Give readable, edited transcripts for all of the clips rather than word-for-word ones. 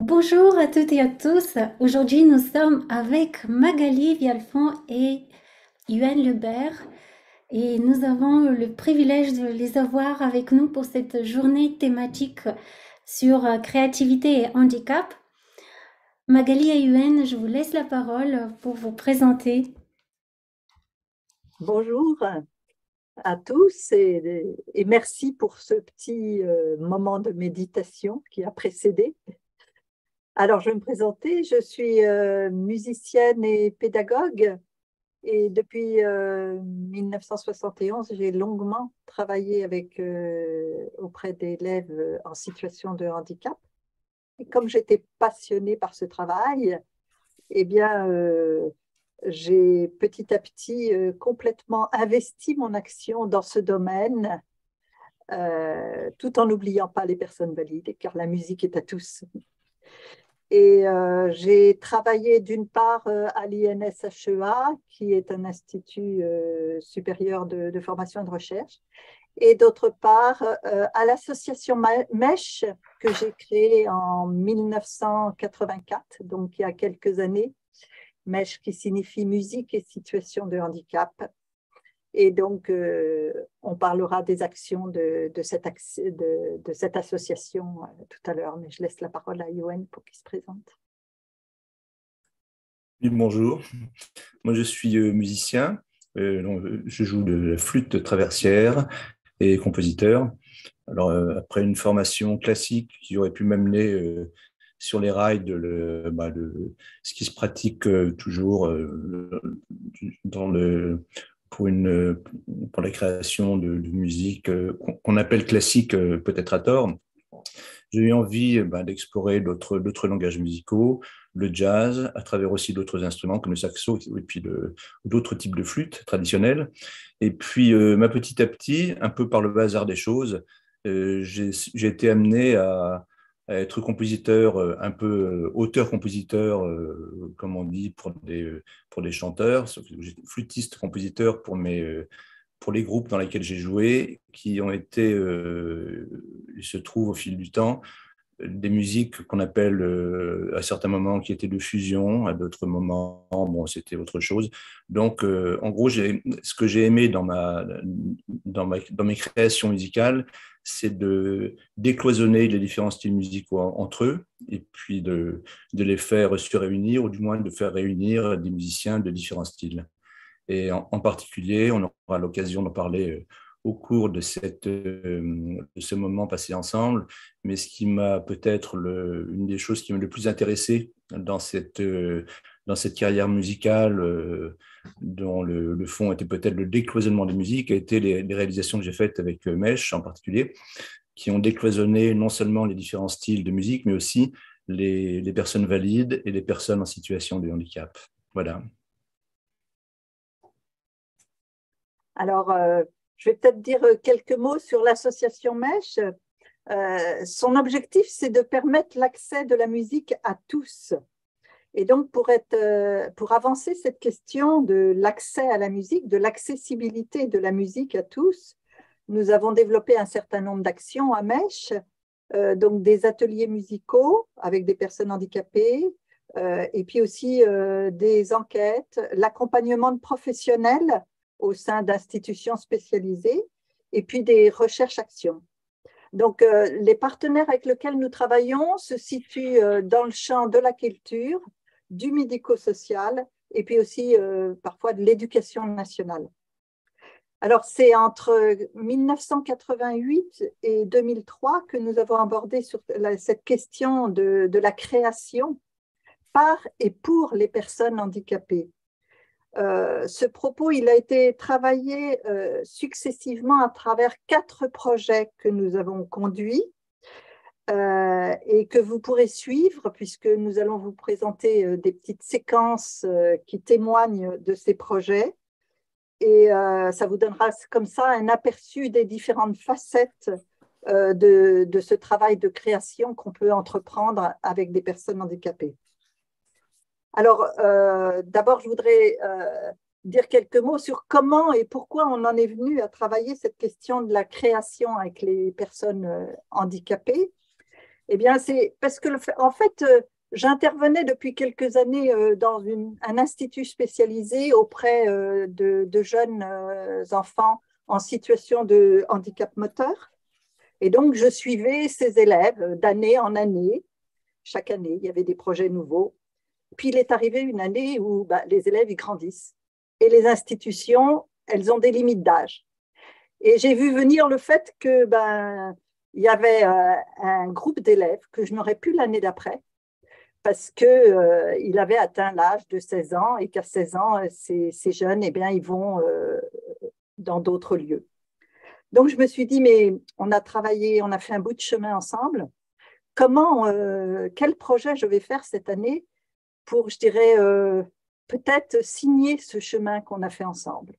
Bonjour à toutes et à tous. Aujourd'hui, nous sommes avec Magali Vialfond et Yuen Lebert et nous avons le privilège de les avoir avec nous pour cette journée thématique sur créativité et handicap. Magali et Yuen, je vous laisse la parole pour vous présenter. Bonjour à tous et merci pour ce petit moment de méditation qui a précédé. Alors, je vais me présenter, je suis musicienne et pédagogue et depuis 1971, j'ai longuement travaillé auprès d'élèves en situation de handicap. Et comme j'étais passionnée par ce travail, eh bien, j'ai petit à petit complètement investi mon action dans ce domaine, tout en n'oubliant pas les personnes valides, car la musique est à tous. Et j'ai travaillé d'une part à l'INSHEA, qui est un institut supérieur de formation et de recherche, et d'autre part à l'association MESH, que j'ai créée en 1984, donc il y a quelques années, MESH qui signifie musique et situation de handicap. Et donc, on parlera des actions de cette association tout à l'heure, mais je laisse la parole à Yoann pour qu'il se présente. Bonjour, moi je suis musicien, je joue de la flûte traversière et compositeur. Alors après une formation classique qui aurait pu m'amener sur les rails de ce qui se pratique toujours dans pour la création de musique qu'on appelle classique peut-être à tort. J'ai eu envie d'explorer d'autres langages musicaux, le jazz, à travers aussi d'autres instruments comme le saxo et puis d'autres types de flûtes traditionnelles. Et puis, petit à petit, un peu par le hasard des choses, j'ai été amené à être compositeur, un peu auteur-compositeur, comme on dit, pour des chanteurs. J'étais flûtiste-compositeur pour les groupes dans lesquels j'ai joué, qui ont été, il se trouve au fil du temps, des musiques qu'on appelle à certains moments qui étaient de fusion, à d'autres moments, bon, c'était autre chose. Donc, en gros, ce que j'ai aimé dans mes créations musicales, c'est de décloisonner les différents styles musicaux entre eux et puis de les faire se réunir, ou du moins de faire réunir des musiciens de différents styles. Et en particulier, on aura l'occasion d'en parler au cours de ce moment passé ensemble. Mais ce qui m'a peut-être une des choses qui m'a le plus intéressé dans cette carrière musicale, dont le fond était peut-être le décloisonnement des musiques, a été les réalisations que j'ai faites avec Mesh en particulier, qui ont décloisonné non seulement les différents styles de musique, mais aussi les personnes valides et les personnes en situation de handicap. Voilà. Alors, je vais peut-être dire quelques mots sur l'association MESH. Son objectif, c'est de permettre l'accès de la musique à tous. Et donc, pour avancer cette question de l'accès à la musique, de l'accessibilité de la musique à tous, nous avons développé un certain nombre d'actions à MESH, donc des ateliers musicaux avec des personnes handicapées, et puis aussi des enquêtes, l'accompagnement de professionnels au sein d'institutions spécialisées, et puis des recherches-actions. Donc, les partenaires avec lesquels nous travaillons se situent dans le champ de la culture, du médico-social, et puis aussi parfois de l'éducation nationale. Alors, c'est entre 1988 et 2003 que nous avons abordé cette question de la création par et pour les personnes handicapées. Ce propos, il a été travaillé successivement à travers 4 projets que nous avons conduits et que vous pourrez suivre, puisque nous allons vous présenter des petites séquences qui témoignent de ces projets. Et ça vous donnera comme ça un aperçu des différentes facettes de ce travail de création qu'on peut entreprendre avec des personnes handicapées. Alors, d'abord, je voudrais dire quelques mots sur comment et pourquoi on en est venu à travailler cette question de la création avec les personnes handicapées. Eh bien, c'est parce que, en fait, j'intervenais depuis quelques années dans un institut spécialisé auprès de jeunes enfants en situation de handicap moteur. Et donc, je suivais ces élèves d'année en année. Chaque année, il y avait des projets nouveaux. Puis, il est arrivé une année où les élèves ils grandissent. Et les institutions, elles ont des limites d'âge. Et j'ai vu venir le fait que il y avait un groupe d'élèves que je n'aurais plus l'année d'après parce qu'il avait atteint l'âge de 16 ans et qu'à 16 ans, ces jeunes, eh bien, ils vont dans d'autres lieux. Donc, je me suis dit, mais on a travaillé, on a fait un bout de chemin ensemble. Quel projet je vais faire cette année pour, je dirais, peut-être signer ce chemin qu'on a fait ensemble.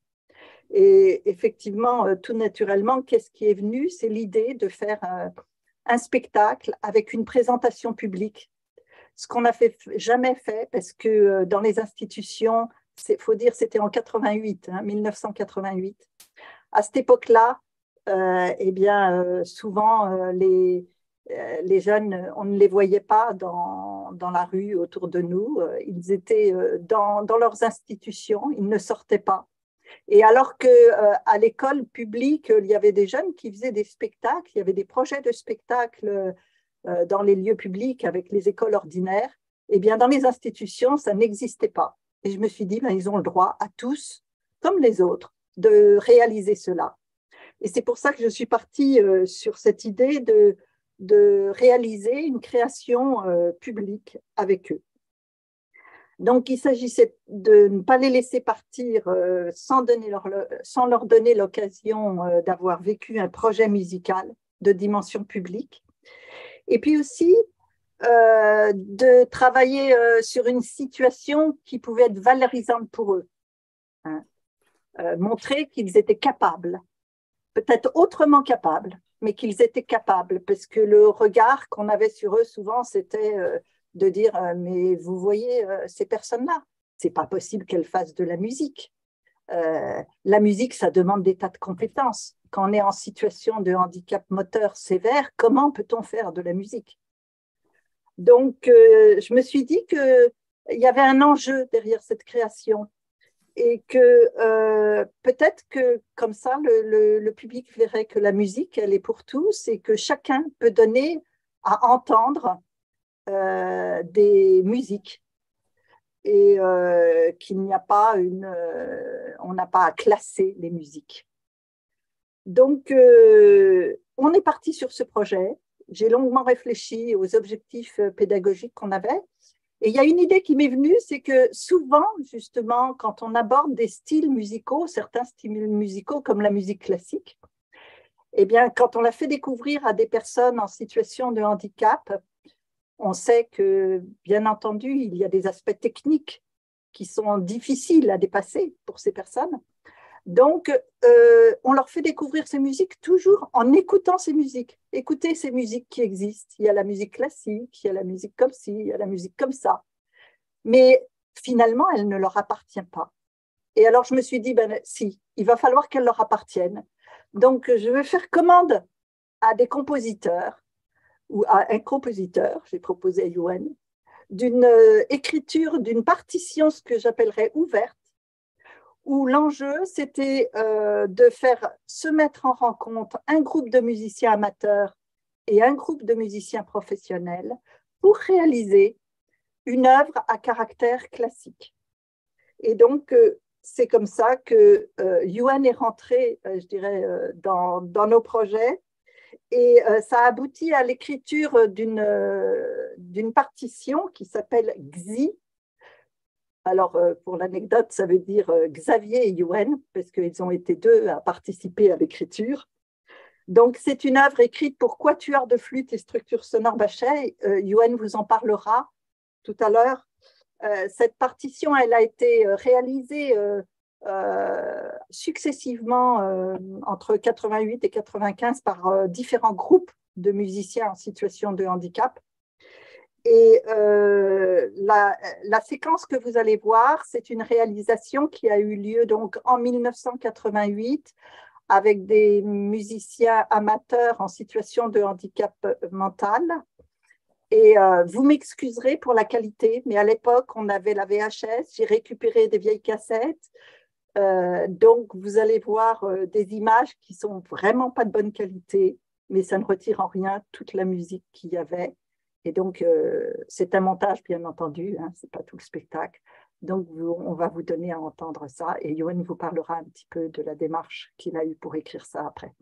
Et effectivement, tout naturellement, qu'est-ce qui est venu? C'est l'idée de faire un spectacle avec une présentation publique. Ce qu'on n'a jamais fait, parce que dans les institutions, il faut dire, c'était en 88, 1988. À cette époque-là, eh bien, souvent, les jeunes, on ne les voyait pas dans la rue autour de nous. Ils étaient dans leurs institutions, ils ne sortaient pas. Et alors qu'à l'école publique, il y avait des jeunes qui faisaient des spectacles, il y avait des projets de spectacles dans les lieux publics avec les écoles ordinaires, eh bien, dans les institutions, ça n'existait pas. Et je me suis dit, ils ont le droit à tous, comme les autres, de réaliser cela. Et c'est pour ça que je suis partie sur cette idée de réaliser une création publique avec eux. Donc, il s'agissait de ne pas les laisser partir sans leur donner l'occasion d'avoir vécu un projet musical de dimension publique. Et puis aussi, de travailler sur une situation qui pouvait être valorisante pour eux. Montrer qu'ils étaient capables, peut-être autrement capables, mais qu'ils étaient capables, parce que le regard qu'on avait sur eux souvent, c'était de dire mais vous voyez ces personnes-là, c'est pas possible qu'elles fassent de la musique. La musique, ça demande des tas de compétences. Quand on est en situation de handicap moteur sévère, comment peut-on faire de la musique? Donc, je me suis dit qu'il y avait un enjeu derrière cette création et que peut-être que comme ça, le public verrait que la musique, elle est pour tous et que chacun peut donner à entendre des musiques et qu'il n'y a pas on n'a pas à classer les musiques. Donc, on est parti sur ce projet. J'ai longuement réfléchi aux objectifs pédagogiques qu'on avait. Et il y a une idée qui m'est venue, c'est que souvent, justement, quand on aborde des styles musicaux, certains styles musicaux comme la musique classique, eh bien, quand on la fait découvrir à des personnes en situation de handicap, on sait que, bien entendu, il y a des aspects techniques qui sont difficiles à dépasser pour ces personnes. Donc, on leur fait découvrir ces musiques toujours en écoutant ces musiques. Écoutez ces musiques qui existent. Il y a la musique classique, il y a la musique comme ci, il y a la musique comme ça. Mais finalement, elle ne leur appartient pas. Et alors, je me suis dit, si, il va falloir qu'elle leur appartienne. Donc, je vais faire commande à des compositeurs ou à un compositeur, j'ai proposé à Yuan, d'une écriture, d'une partition, ce que j'appellerais ouverte, où l'enjeu, c'était de faire se mettre en rencontre un groupe de musiciens amateurs et un groupe de musiciens professionnels pour réaliser une œuvre à caractère classique. Et donc, c'est comme ça que Yuan est rentré, je dirais, dans nos projets. Et ça a abouti à l'écriture d'une partition qui s'appelle XI. Alors, pour l'anecdote, ça veut dire Xavier et Yuan, parce qu'ils ont été deux à participer à l'écriture. Donc, c'est une œuvre écrite pour quatuor de flûte et structure sonore Bachet. Yuan vous en parlera tout à l'heure. Cette partition, elle a été réalisée successivement entre 88 et 95 par différents groupes de musiciens en situation de handicap. Et la séquence que vous allez voir, c'est une réalisation qui a eu lieu donc en 1988 avec des musiciens amateurs en situation de handicap mental. Et vous m'excuserez pour la qualité, mais à l'époque, on avait la VHS, j'ai récupéré des vieilles cassettes. Donc, vous allez voir des images qui sont vraiment pas de bonne qualité, mais ça ne retire en rien toute la musique qu'il y avait. Et donc, c'est un montage, bien entendu, hein, c'est pas tout le spectacle. Donc, on va vous donner à entendre ça. Et Yoann vous parlera un petit peu de la démarche qu'il a eue pour écrire ça après.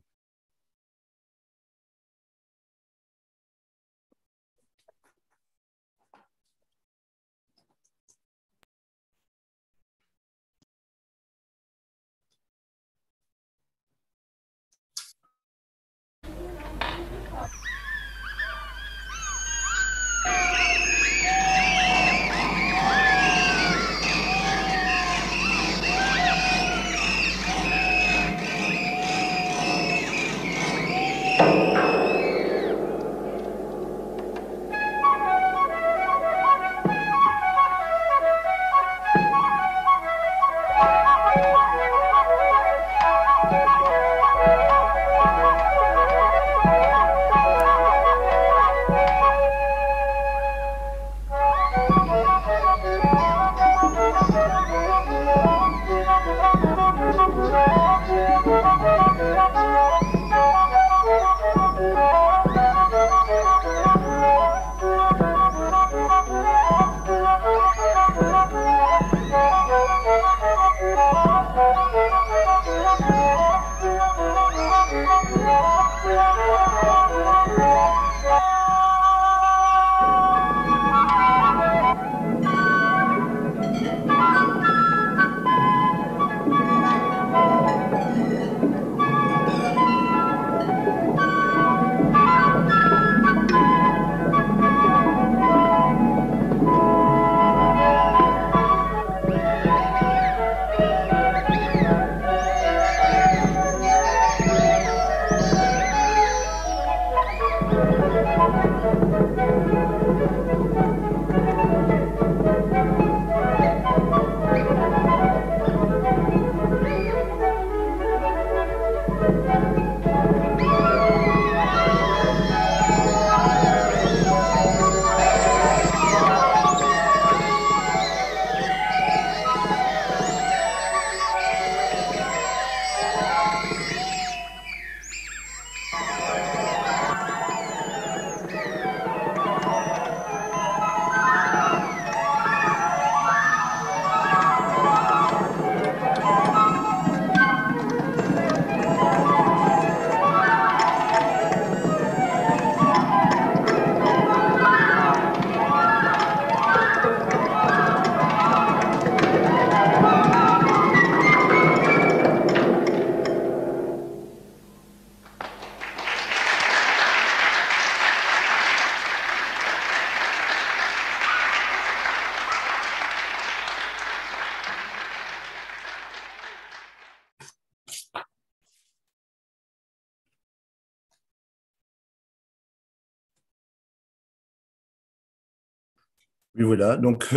Oui, voilà. Donc,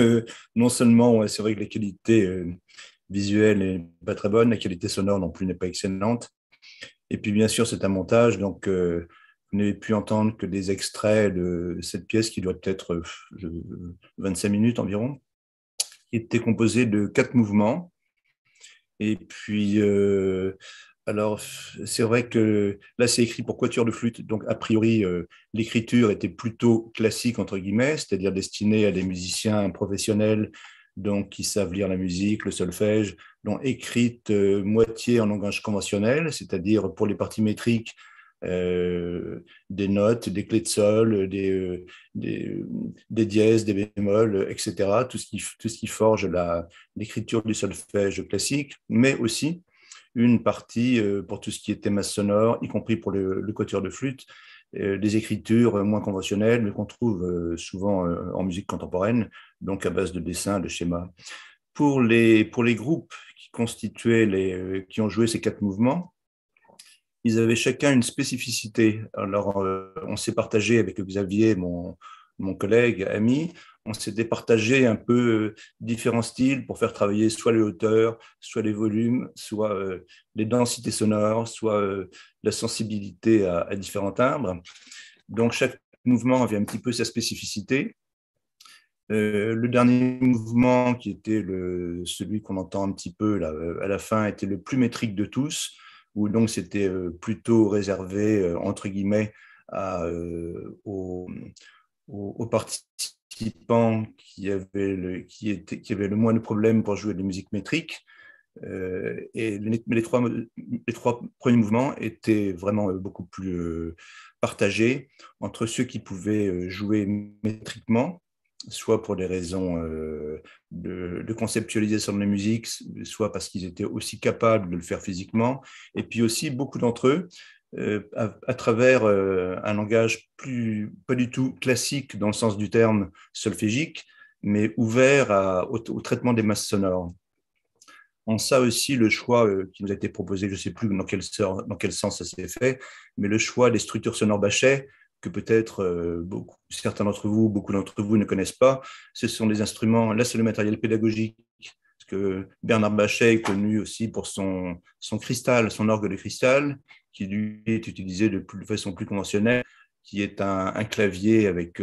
non seulement, ouais, c'est vrai que la qualité visuelle n'est pas très bonne, la qualité sonore non plus n'est pas excellente. Et puis, bien sûr, c'est un montage. Donc, vous n'avez pu entendre que des extraits de cette pièce qui doit être 25 minutes environ, qui était composée de 4 mouvements. Et puis, alors, c'est vrai que là, c'est écrit pour quatuor de flûte. Donc, a priori, l'écriture était plutôt classique, entre guillemets, c'est-à-dire destinée à des musiciens professionnels, donc qui savent lire la musique, le solfège, donc écrite moitié en langage conventionnel, c'est-à-dire pour les parties métriques, des notes, des clés de sol, des dièses, des bémols, etc. Tout ce qui forge l'écriture du solfège classique, mais aussi une partie pour tout ce qui est thème sonore, y compris pour le quatuor de flûte, des écritures moins conventionnelles, mais qu'on trouve souvent en musique contemporaine, donc à base de dessins, de schémas. Pour les groupes qui constituaient qui ont joué ces 4 mouvements, ils avaient chacun une spécificité. Alors, on s'est partagé avec Xavier, mon collègue, ami, on s'est départagé un peu différents styles pour faire travailler soit les hauteurs, soit les volumes, soit les densités sonores, soit la sensibilité à différents timbres. Donc, chaque mouvement avait un petit peu sa spécificité. Le dernier mouvement, qui était celui qu'on entend un petit peu là, à la fin, était le plus métrique de tous, où donc c'était plutôt réservé, entre guillemets, aux, aux participants qui avaient le moins de problèmes pour jouer de musique métrique. Et les trois premiers mouvements étaient vraiment beaucoup plus partagés entre ceux qui pouvaient jouer métriquement, soit pour des raisons de conceptualisation de la musique, soit parce qu'ils étaient aussi capables de le faire physiquement, et puis aussi beaucoup d'entre eux, à travers un langage pas du tout classique dans le sens du terme solfégique, mais ouvert au traitement des masses sonores. En ça aussi, le choix qui nous a été proposé, je ne sais plus dans quel sens ça s'est fait, mais le choix des structures sonores Bachet, que peut-être certains d'entre vous, beaucoup d'entre vous ne connaissent pas, ce sont des instruments, là c'est le matériel pédagogique, parce que Bernard Bachet est connu aussi pour son cristal, son orgue de cristal, qui lui est utilisé de façon plus conventionnelle, qui est un clavier avec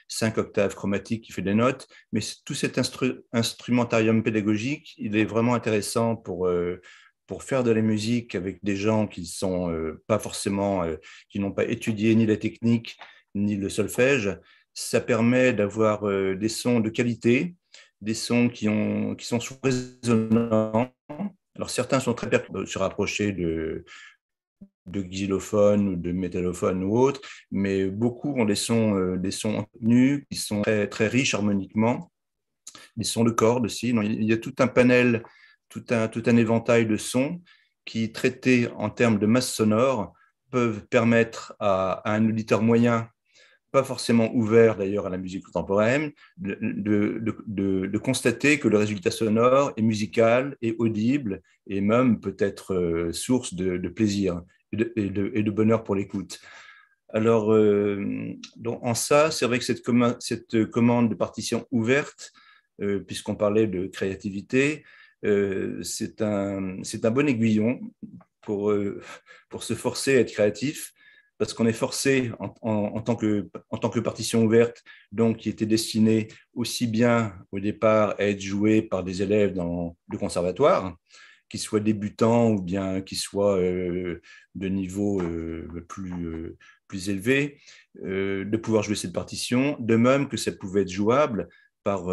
5 octaves chromatiques qui fait des notes. Mais tout cet instrumentarium pédagogique, il est vraiment intéressant pour faire de la musique avec des gens qui sont pas forcément, qui n'ont pas étudié ni la technique ni le solfège. Ça permet d'avoir des sons de qualité, des sons qui sont résonnants. Alors certains sont très se rapprocher de xylophone ou de métallophone ou autre, mais beaucoup ont des sons nus qui sont très, très riches harmoniquement, des sons de cordes aussi. Donc, il y a tout un panel, tout un éventail de sons qui, traités en termes de masse sonore, peuvent permettre à un auditeur moyen, pas forcément ouvert d'ailleurs à la musique contemporaine, de constater que le résultat sonore est musical, est audible et même peut être source de plaisir et de bonheur pour l'écoute. Alors, donc en ça, c'est vrai que cette commande de partition ouverte, puisqu'on parlait de créativité, c'est un bon aiguillon pour se forcer à être créatif, parce qu'on est forcé en tant que partition ouverte, donc qui était destinée aussi bien au départ à être jouée par des élèves de conservatoire, qu'ils soient débutants ou bien qu'ils soient de niveau plus élevé, de pouvoir jouer cette partition, de même que ça pouvait être jouable par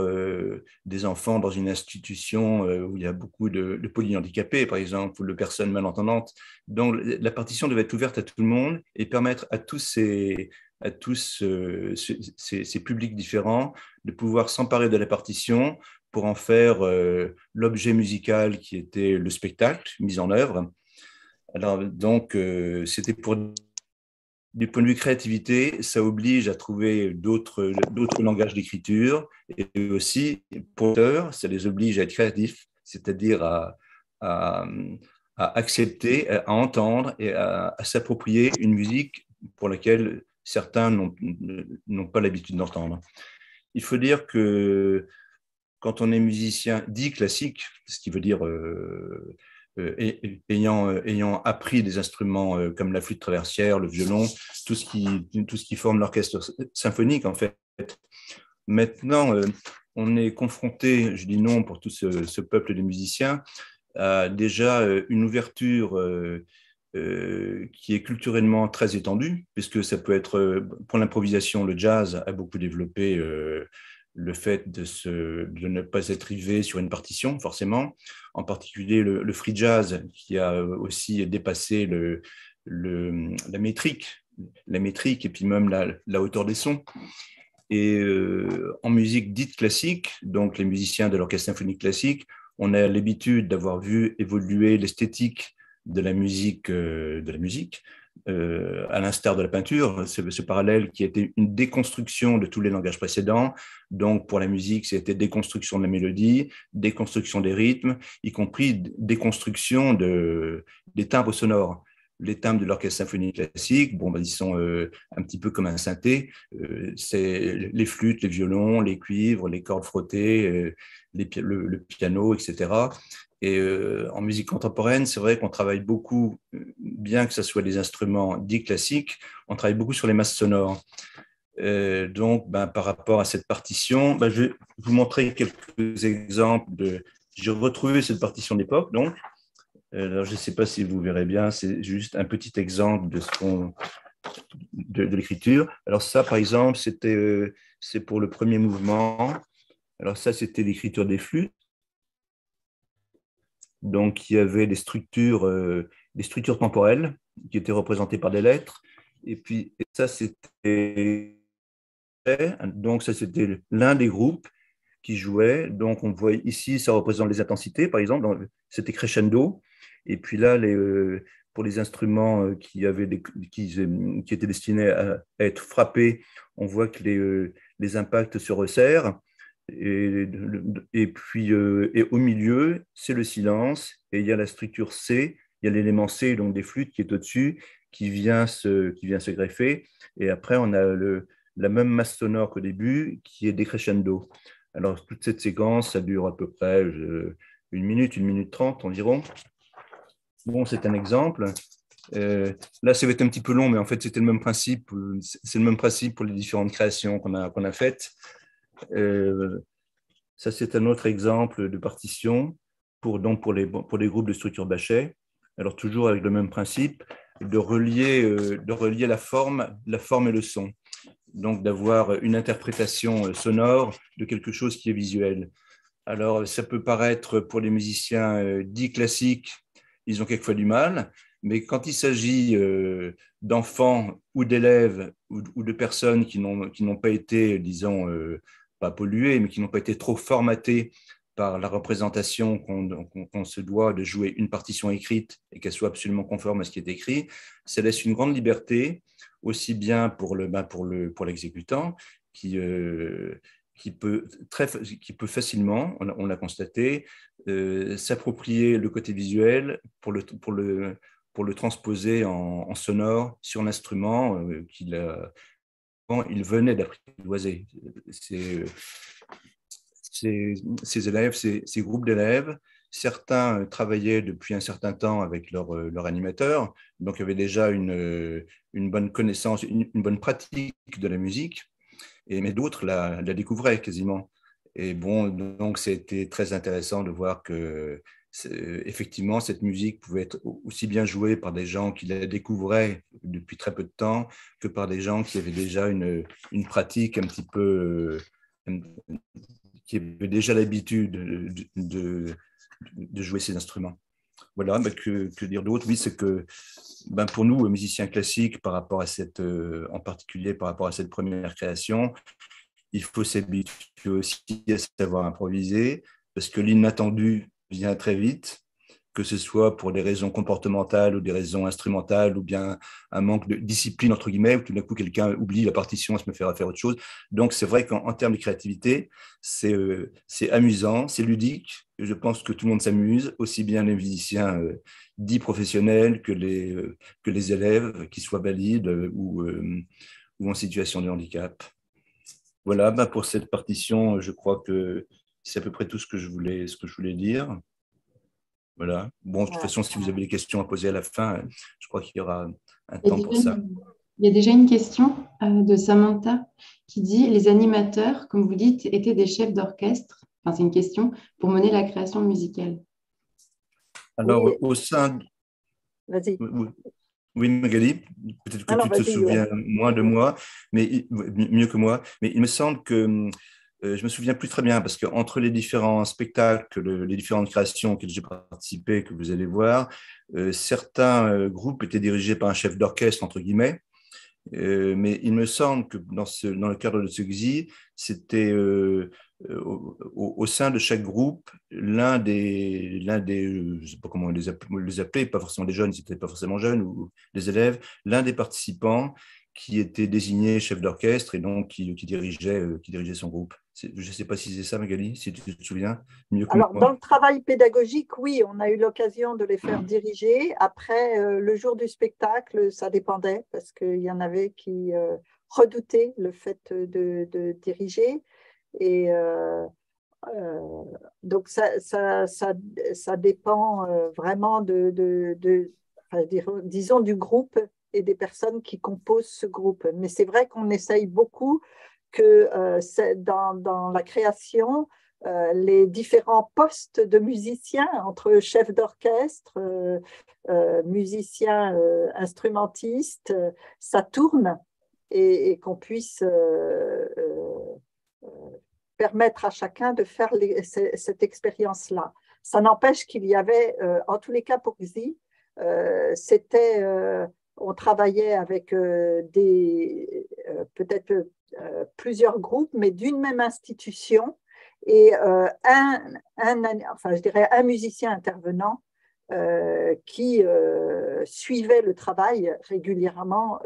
des enfants dans une institution où il y a beaucoup de polyhandicapés, par exemple, ou de personnes malentendantes. Donc, la partition devait être ouverte à tout le monde et permettre à tous ces publics différents de pouvoir s'emparer de la partition pour en faire l'objet musical qui était le spectacle mis en œuvre. Alors, donc, c'était pour... Du point de vue créativité, ça oblige à trouver d'autres langages d'écriture, et aussi, pour l'auteur, ça les oblige à être créatifs, c'est-à-dire à accepter, à entendre et à s'approprier une musique pour laquelle certains n'ont pas l'habitude d'entendre. Il faut dire que quand on est musicien dit classique, ce qui veut dire ayant appris des instruments comme la flûte traversière, le violon, tout ce qui forme l'orchestre symphonique, en fait. Maintenant, on est confronté, je dis non pour tout ce peuple de musiciens, à déjà une ouverture qui est culturellement très étendue, puisque ça peut être, pour l'improvisation, le jazz a beaucoup développé le fait de ne pas être rivé sur une partition, forcément, en particulier le free jazz, qui a aussi dépassé la métrique et puis même la hauteur des sons. Et en musique dite classique, donc les musiciens de l'orchestre symphonique classique, on a l'habitude d'avoir vu évoluer l'esthétique de la musique, à l'instar de la peinture, ce parallèle qui était une déconstruction de tous les langages précédents. Donc, pour la musique, c'était déconstruction de la mélodie, déconstruction des rythmes, y compris déconstruction des timbres sonores. Les timbres de l'orchestre symphonique classique, ils sont un petit peu comme un synthé. C'est les flûtes, les violons, les cuivres, les cordes frottées, le piano, etc. Et en musique contemporaine, c'est vrai qu'on travaille beaucoup, bien que ce soit des instruments dits classiques, on travaille beaucoup sur les masses sonores. Donc, par rapport à cette partition, je vais vous montrer quelques exemples de. J'ai retrouvé cette partition d'époque, donc. Alors, je ne sais pas si vous verrez bien, c'est juste un petit exemple de l'écriture. Alors ça, par exemple, c'est pour le premier mouvement. Alors ça, c'était l'écriture des flûtes. Donc, il y avait des structures temporelles qui étaient représentées par des lettres. Et puis, ça, c'était l'un des groupes qui jouait. Donc, on voit ici, ça représente les intensités, par exemple, c'était crescendo. Et puis là, pour les instruments qui étaient destinés à être frappés, on voit que les impacts se resserrent. Et puis, et au milieu, c'est le silence. Et il y a la structure C, il y a l'élément C, donc des flûtes qui est au-dessus, qui vient se greffer. Et après, on a la même masse sonore qu'au début, qui est décrescendo. Alors, toute cette séquence, ça dure à peu près 1 minute 30 environ. Bon, c'est un exemple. Là, ça va être un petit peu long, mais en fait, c'était le même principe. C'est le même principe pour les différentes créations qu'on a faites. Ça, c'est un autre exemple de partition donc pour les groupes de structure Bachet. Alors, toujours avec le même principe, de relier la forme et le son. Donc, d'avoir une interprétation sonore de quelque chose qui est visuel. Alors, ça peut paraître pour les musiciens dits classiques, ils ont quelquefois du mal, mais quand il s'agit d'enfants ou d'élèves ou de personnes qui n'ont pas été, disons, pas polluées, mais qui n'ont pas été trop formatées par la représentation qu'on se doit de jouer une partition écrite et qu'elle soit absolument conforme à ce qui est écrit, ça laisse une grande liberté, aussi bien pour l'exécutant qui peut facilement, on l'a constaté, s'approprier le côté visuel pour le transposer en sonore sur l'instrument il venait d'apprivoiser. Ces élèves, ces groupes d'élèves, certains travaillaient depuis un certain temps avec leur animateur, donc il y avait déjà une bonne connaissance, une bonne pratique de la musique, mais d'autres la découvraient quasiment. Et bon, donc c'était très intéressant de voir que effectivement cette musique pouvait être aussi bien jouée par des gens qui la découvraient depuis très peu de temps que par des gens qui avaient déjà une pratique un petit peu, qui avaient déjà l'habitude de jouer ces instruments. Voilà, que dire d'autre? Oui, c'est que pour nous, musiciens classiques, en particulier par rapport à cette première création, il faut s'habituer aussi à savoir improviser, parce que l'inattendu vient très vite, que ce soit pour des raisons comportementales ou des raisons instrumentales, ou bien un manque de discipline, entre guillemets, où tout d'un coup quelqu'un oublie la partition et se met à faire autre chose. Donc c'est vrai qu'en termes de créativité, c'est amusant, c'est ludique. Je pense que tout le monde s'amuse, aussi bien les musiciens dits professionnels que les élèves, qu'ils soient valides ou en situation de handicap. Voilà, pour cette partition, je crois que c'est à peu près tout ce que je voulais dire. Voilà. Bon, de toute façon, si vous avez des questions à poser à la fin, je crois qu'il y aura un Il y a temps pour ça. il y a déjà une question de Samantha qui dit: les animateurs, comme vous dites, étaient des chefs d'orchestre. Enfin, c'est une question pour mener la création musicale. Alors, Oui. au sein. Vas-y. Oui, Magali, peut-être que tu te souviens moins de moi, mais mieux que moi. Mais il me semble que je me souviens plus très bien parce qu'entre les différents spectacles, les différentes créations auxquelles j'ai participé, que vous allez voir, certains groupes étaient dirigés par un chef d'orchestre, entre guillemets. Mais il me semble que dans le cadre de ce XI, c'était au sein de chaque groupe, je ne sais pas comment les appeler, pas forcément des jeunes, ils n'étaient pas forcément jeunes, ou des élèves, l'un des participants qui était désigné chef d'orchestre et donc qui dirigeait son groupe. Je ne sais pas si c'est ça, Magali, si tu te souviens mieux que Alors, moi. dans le travail pédagogique, oui, on a eu l'occasion de les faire diriger. Après, le jour du spectacle, ça dépendait parce qu'il y en avait qui redoutaient le fait de diriger. Et donc, ça dépend vraiment disons, du groupe et des personnes qui composent ce groupe. Mais c'est vrai qu'on essaye beaucoup que dans la création, les différents postes de musiciens, entre chefs d'orchestre, musiciens, instrumentistes, ça tourne et qu'on puisse permettre à chacun de faire cette expérience-là. Ça n'empêche qu'il y avait, en tous les cas pour XI, on travaillait avec peut-être plusieurs groupes, mais d'une même institution, et je dirais un musicien intervenant qui suivait le travail régulièrement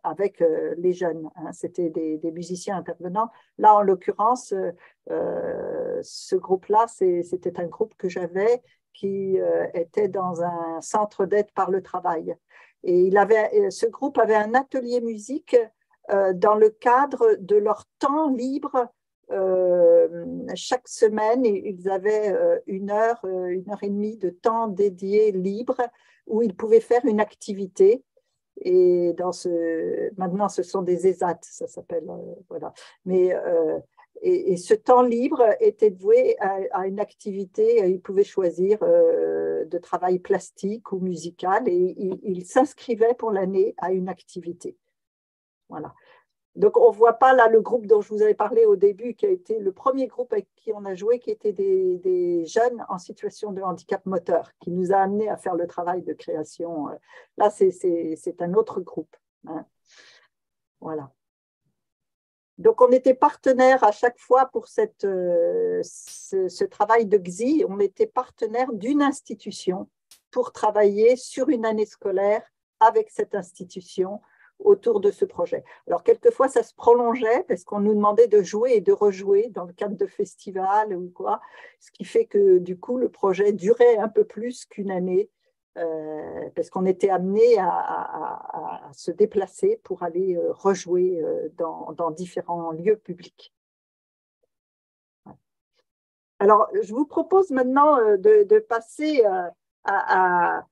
avec les jeunes. Hein. C'était des musiciens intervenants. Là, en l'occurrence, ce groupe-là, c'était un groupe que j'avais qui était dans un centre d'aide par le travail. Et ce groupe avait un atelier musique dans le cadre de leur temps libre. Chaque semaine, ils avaient une heure et demie de temps dédié libre où ils pouvaient faire une activité. Et maintenant, ce sont des ESAT, ça s'appelle, voilà. Mais et ce temps libre était voué à une activité. Ils pouvaient choisir de travail plastique ou musical, et ils s'inscrivaient pour l'année à une activité. Voilà. Donc, on ne voit pas là le groupe dont je vous avais parlé au début, qui a été le premier groupe avec qui on a joué, qui était des jeunes en situation de handicap moteur, qui nous a amenés à faire le travail de création. Là, c'est un autre groupe. Hein. Voilà. Donc, on était partenaire à chaque fois pour ce travail de XI. On était partenaire d'une institution pour travailler sur une année scolaire avec cette institution autour de ce projet. Alors, quelquefois, ça se prolongeait parce qu'on nous demandait de jouer et de rejouer dans le cadre de festivals ou quoi, ce qui fait que, du coup, le projet durait un peu plus qu'une année parce qu'on était amené à se déplacer pour aller rejouer dans différents lieux publics. Alors, je vous propose maintenant de passer à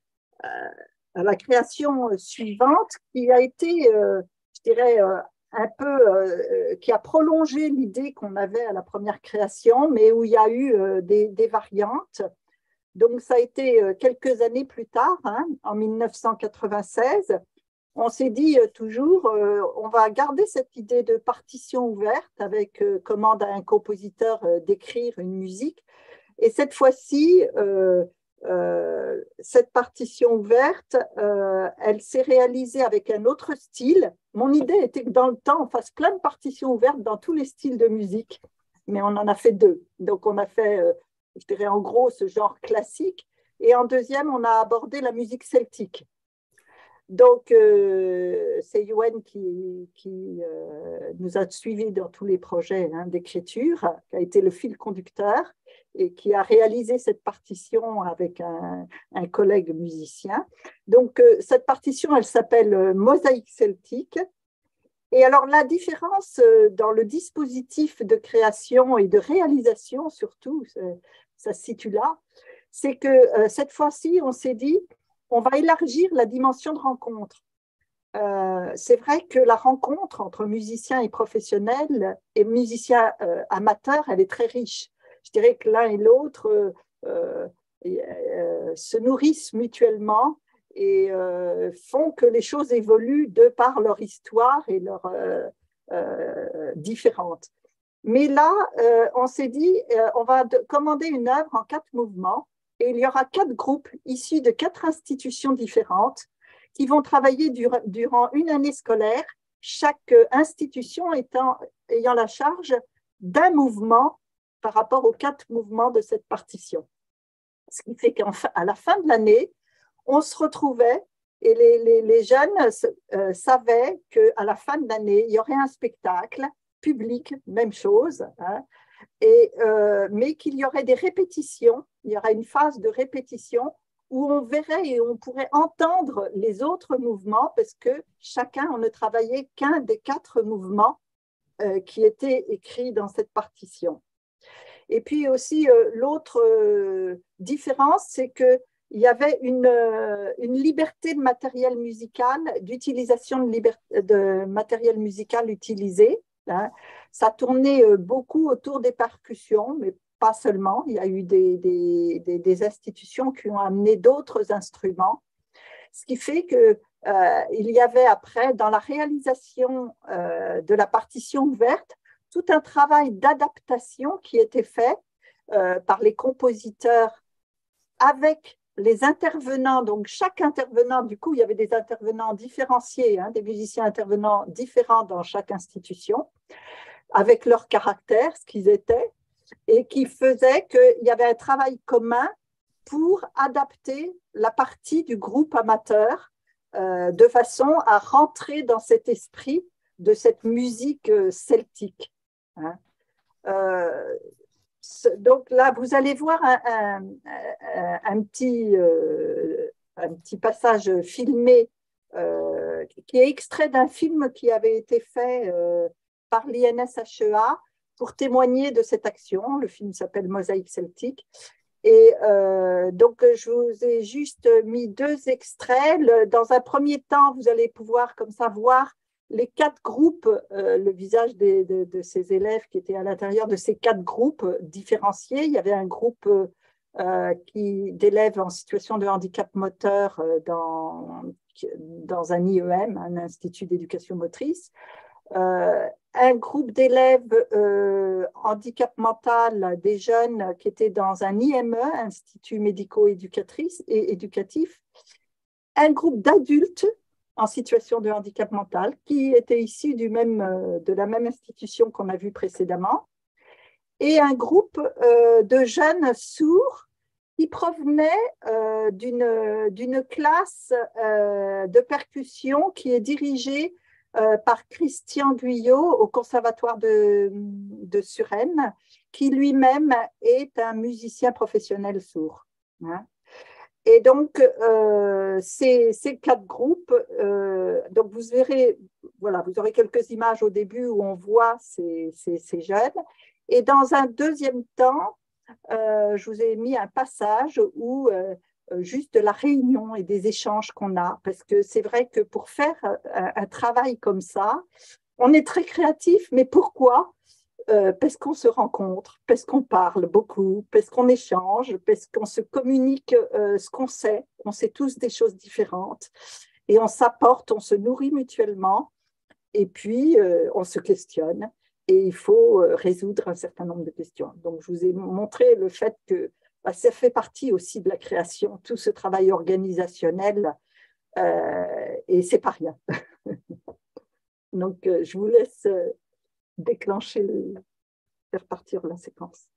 la création suivante, qui a été, je dirais, un peu, qui a prolongé l'idée qu'on avait à la première création, mais où il y a eu des variantes. Donc, ça a été quelques années plus tard, hein, en 1996. On s'est dit toujours, on va garder cette idée de partition ouverte avec commande à un compositeur d'écrire une musique. Et cette fois-ci, cette partition ouverte, elle s'est réalisée avec un autre style. Mon idée était que dans le temps, on fasse plein de partitions ouvertes dans tous les styles de musique, mais on en a fait deux. Donc, on a fait, je dirais en gros, ce genre classique. Et en deuxième, on a abordé la musique celtique. Donc, c'est Yuen qui nous a suivis dans tous les projets d'écriture, qui a été le fil conducteur et qui a réalisé cette partition avec un collègue musicien. Donc, cette partition, elle s'appelle Mosaïque celtique. Et alors, la différence dans le dispositif de création et de réalisation, surtout, ça se situe là, c'est que cette fois-ci, on s'est dit, on va élargir la dimension de rencontre. C'est vrai que la rencontre entre musiciens et professionnels et musiciens amateurs, elle est très riche. Je dirais que l'un et l'autre se nourrissent mutuellement et font que les choses évoluent de par leur histoire et leur différentes. Mais là, on s'est dit, on va commander une œuvre en 4 mouvements. Et il y aura 4 groupes issus de 4 institutions différentes qui vont travailler durant une année scolaire, chaque institution ayant la charge d'un mouvement par rapport aux 4 mouvements de cette partition. Ce qui fait qu'à la fin de l'année, on se retrouvait et les jeunes savaient qu'à la fin de l'année, il y aurait un spectacle public, même chose, hein, mais qu'il y aurait des répétitions, il y aura une phase de répétition où on verrait et on pourrait entendre les autres mouvements parce que chacun, on ne travaillait qu'un des 4 mouvements qui étaient écrits dans cette partition. Et puis aussi, l'autre différence, c'est que il y avait une liberté de matériel musical, d'utilisation de matériel musical utilisé. Hein. Ça tournait beaucoup autour des percussions, mais pas seulement. Il y a eu des institutions qui ont amené d'autres instruments, ce qui fait que il y avait après, dans la réalisation de la partition ouverte, tout un travail d'adaptation qui était fait par les compositeurs avec les intervenants. Donc, chaque intervenant, du coup, il y avait des intervenants différenciés, hein, des musiciens intervenants différents dans chaque institution, avec leur caractère, ce qu'ils étaient, et qui faisait qu'il y avait un travail commun pour adapter la partie du groupe amateur de façon à rentrer dans cet esprit de cette musique celtique. Hein. Donc là, vous allez voir un petit passage filmé qui est extrait d'un film qui avait été fait par l'INSHEA pour témoigner de cette action. Le film s'appelle Mosaïque celtique. Et donc, je vous ai juste mis 2 extraits. Dans un premier temps, vous allez pouvoir comme ça voir les 4 groupes, le visage de ces élèves qui étaient à l'intérieur de ces 4 groupes différenciés. Il y avait un groupe d'élèves en situation de handicap moteur dans un IEM, un institut d'éducation motrice. Un groupe d'élèves handicap mental, des jeunes qui étaient dans un IME, Institut médico-éducatif, un groupe d'adultes en situation de handicap mental qui étaient issus de la même institution qu'on a vu précédemment, et un groupe de jeunes sourds qui provenaient d'une classe de percussion qui est dirigée par Christian Guyot au Conservatoire de Suresnes, qui lui-même est un musicien professionnel sourd. Hein. Et donc, ces 4 groupes, donc vous verrez, voilà, vous aurez quelques images au début où on voit ces jeunes. Et dans un deuxième temps, je vous ai mis un passage où juste de la réunion et des échanges qu'on a, parce que c'est vrai que pour faire un travail comme ça, on est très créatif, mais pourquoi ? Parce qu'on se rencontre, parce qu'on parle beaucoup, parce qu'on échange, parce qu'on se communique ce qu'on sait. On sait tous des choses différentes et on s'apporte, on se nourrit mutuellement et puis on se questionne et il faut résoudre un certain nombre de questions. Donc, je vous ai montré le fait que ça fait partie aussi de la création, tout ce travail organisationnel et c'est pas rien. Donc, je vous laisse déclencher, faire partir la séquence.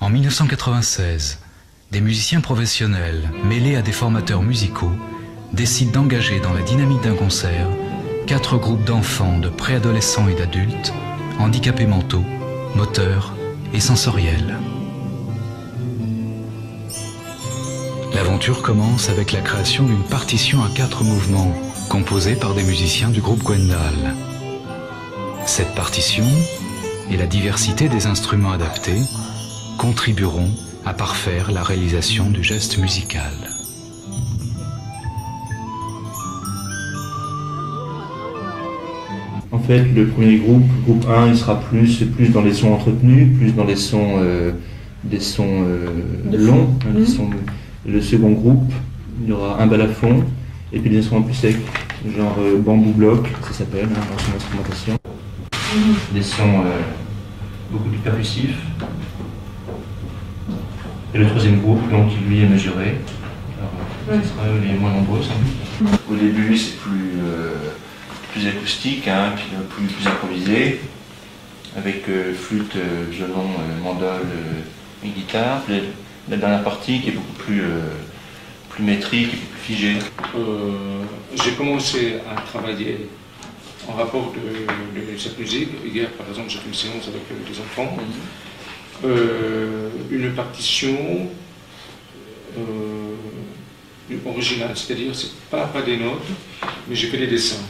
En 1996, des musiciens professionnels mêlés à des formateurs musicaux décident d'engager dans la dynamique d'un concert 4 groupes d'enfants, de préadolescents et d'adultes, handicapés mentaux, moteurs et sensoriels. L'aventure commence avec la création d'une partition à 4 mouvements, composée par des musiciens du groupe Gwendal. Cette partition et la diversité des instruments adaptés contribueront à parfaire la réalisation du geste musical. fait, le premier groupe 1, il sera plus dans les sons entretenus, plus dans les sons, des sons longs. Le second groupe, il y aura un balafon, et puis des instruments plus secs, genre bambou bloc, ça s'appelle, dans son instrumentation. Des sons beaucoup plus percussifs. Et le troisième groupe, donc, lui est mesuré. Alors, ce sera les moins nombreux, sans doute. Au début, c'est plus acoustique, hein, puis plus improvisé, avec flûte, violon, mandole et guitare. Puis la dernière partie qui est beaucoup plus métrique et plus figée. J'ai commencé à travailler en rapport de cette musique. Hier, par exemple, j'ai fait une séance avec des enfants. Une partition originale, c'est-à-dire c'est pas des notes, mais j'ai fait des dessins.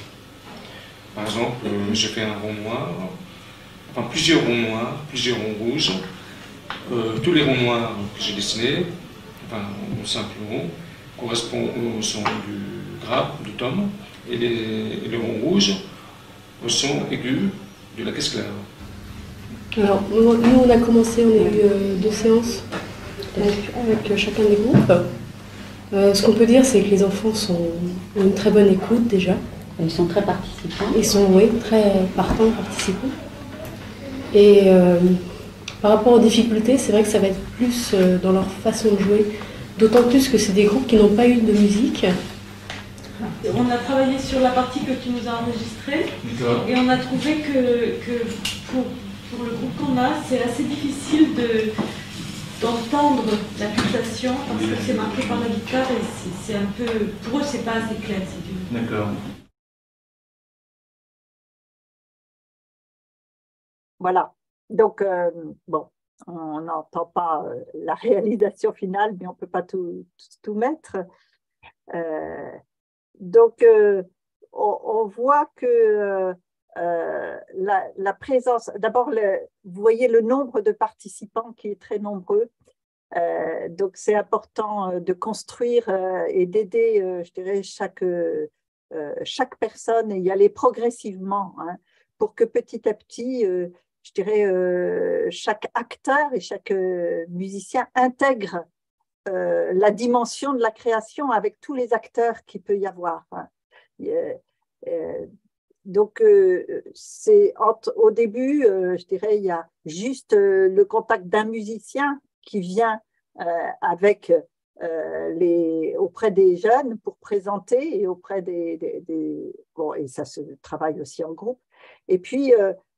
Par exemple, j'ai fait un rond noir, enfin plusieurs ronds noirs, plusieurs ronds rouges. Tous les ronds noirs que j'ai dessinés, enfin en simple rond, correspondent au son du grappe, du tom, et les ronds rouges au son aigu de la caisse claire. Alors, nous, on a commencé, on a eu 2 séances avec chacun des groupes. Ce qu'on peut dire, c'est que les enfants ont une très bonne écoute déjà. Ils sont très participants. Ils sont, oui, très partants, participants. Et par rapport aux difficultés, c'est vrai que ça va être plus dans leur façon de jouer. D'autant plus que c'est des groupes qui n'ont pas eu de musique. On a travaillé sur la partie que tu nous as enregistrée et on a trouvé que pour le groupe qu'on a, c'est assez difficile d'entendre la pulsation parce que c'est marqué par la guitare et c'est un peu, pour eux c'est pas assez clair. D'accord. Voilà. Donc, bon, on n'entend pas la réalisation finale, mais on ne peut pas tout mettre. Donc, on voit que la présence, d'abord, vous voyez le nombre de participants qui est très nombreux. Donc, c'est important de construire et d'aider, je dirais, chaque personne et y aller progressivement, hein, pour que petit à petit, je dirais, chaque acteur et chaque musicien intègre la dimension de la création avec tous les acteurs qu'il peut y avoir. Hein. Donc, au début, je dirais, il y a juste le contact d'un musicien qui vient auprès des jeunes pour présenter et auprès bon, et ça se travaille aussi en groupe. Et puis,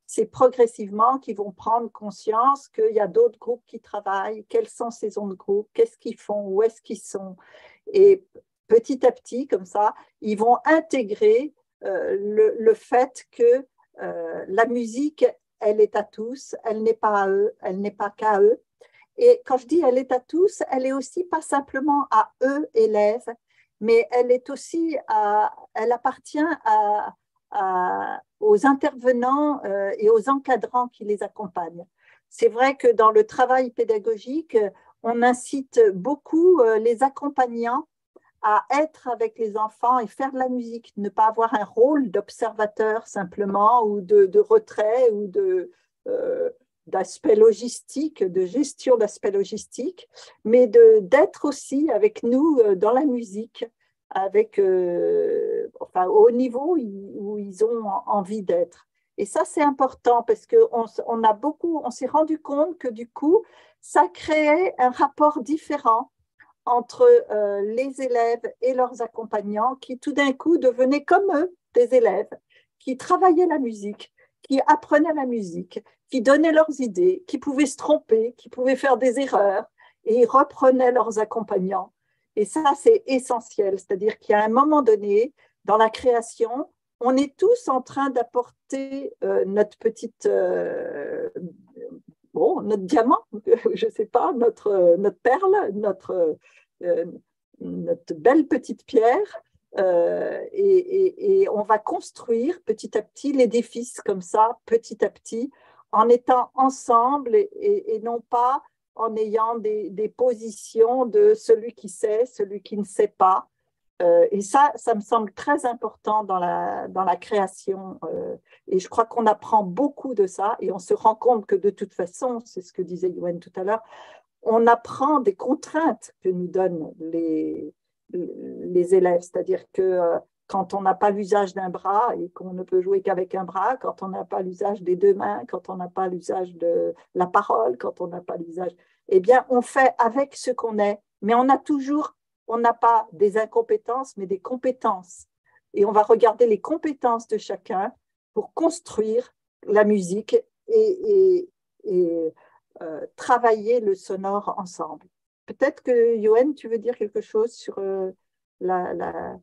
c'est progressivement qu'ils vont prendre conscience qu'il y a d'autres groupes qui travaillent, quels sont ces autres groupes, qu'est-ce qu'ils font, où est-ce qu'ils sont. Et petit à petit, comme ça, ils vont intégrer le fait que la musique, elle est à tous, elle n'est pas à eux, elle n'est pas qu'à eux. Et quand je dis elle est à tous, elle est aussi pas simplement à eux, élèves, mais elle est aussi elle appartient aux intervenants et aux encadrants qui les accompagnent. C'est vrai que dans le travail pédagogique, on incite beaucoup les accompagnants à être avec les enfants et faire de la musique, ne pas avoir un rôle d'observateur simplement ou de retrait ou d'aspect logistique, de gestion d'aspect logistique, mais d'être aussi avec nous dans la musique, avec, au niveau où ils ont envie d'être. Et ça, c'est important parce qu'on s'est rendu compte que du coup, ça créait un rapport différent entre les élèves et leurs accompagnants qui tout d'un coup devenaient comme eux, des élèves, qui travaillaient la musique, qui apprenaient la musique, qui donnaient leurs idées, qui pouvaient se tromper, qui pouvaient faire des erreurs et ils reprenaient leurs accompagnants. Et ça, c'est essentiel, c'est-à-dire qu'à un moment donné, dans la création, on est tous en train d'apporter notre notre diamant, je ne sais pas, notre perle, notre belle petite pierre, et on va construire petit à petit l'édifice comme ça, petit à petit, en étant ensemble et non pas en ayant des positions de celui qui sait, celui qui ne sait pas. Et ça me semble très important dans la création. Et je crois qu'on apprend beaucoup de ça et on se rend compte que de toute façon, c'est ce que disait Yoann tout à l'heure, on apprend des contraintes que nous donnent les élèves. C'est-à-dire que quand on n'a pas l'usage d'un bras et qu'on ne peut jouer qu'avec un bras, quand on n'a pas l'usage des deux mains, quand on n'a pas l'usage de la parole, quand on n'a pas l'usage, eh bien, on fait avec ce qu'on est. Mais on n'a pas des incompétences, mais des compétences. Et on va regarder les compétences de chacun pour construire la musique et travailler le sonore ensemble. Peut-être que, Yoann, tu veux dire quelque chose sur la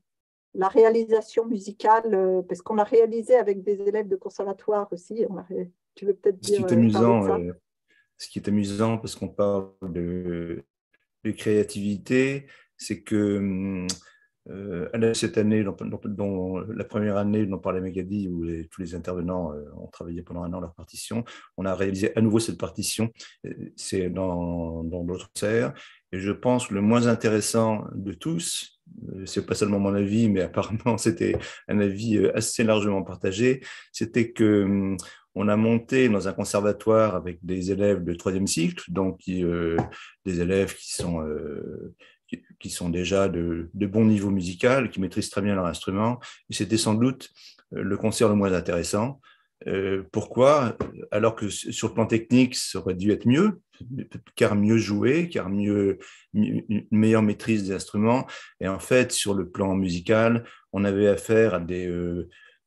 réalisation musicale, parce qu'on l'a réalisé avec des élèves de conservatoire aussi. Tu veux peut-être dire parler de ça? Ce qui est amusant, parce qu'on parle de créativité, c'est que cette année, dans la première année dont parlait Magali, où tous les intervenants ont travaillé pendant un an leur partition, on a réalisé à nouveau cette partition, c'est dans d'autres concerts, et je pense que le moins intéressant de tous, c'est pas seulement mon avis, mais apparemment c'était un avis assez largement partagé, c'était que on a monté dans un conservatoire avec des élèves de 3e cycle, donc des élèves qui sont déjà de bon niveau musical, qui maîtrisent très bien leur instrument. Et c'était sans doute le concert le moins intéressant. Pourquoi? Alors que sur le plan technique, ça aurait dû être mieux, car mieux joué, car une meilleure maîtrise des instruments. Et en fait, sur le plan musical, on avait affaire à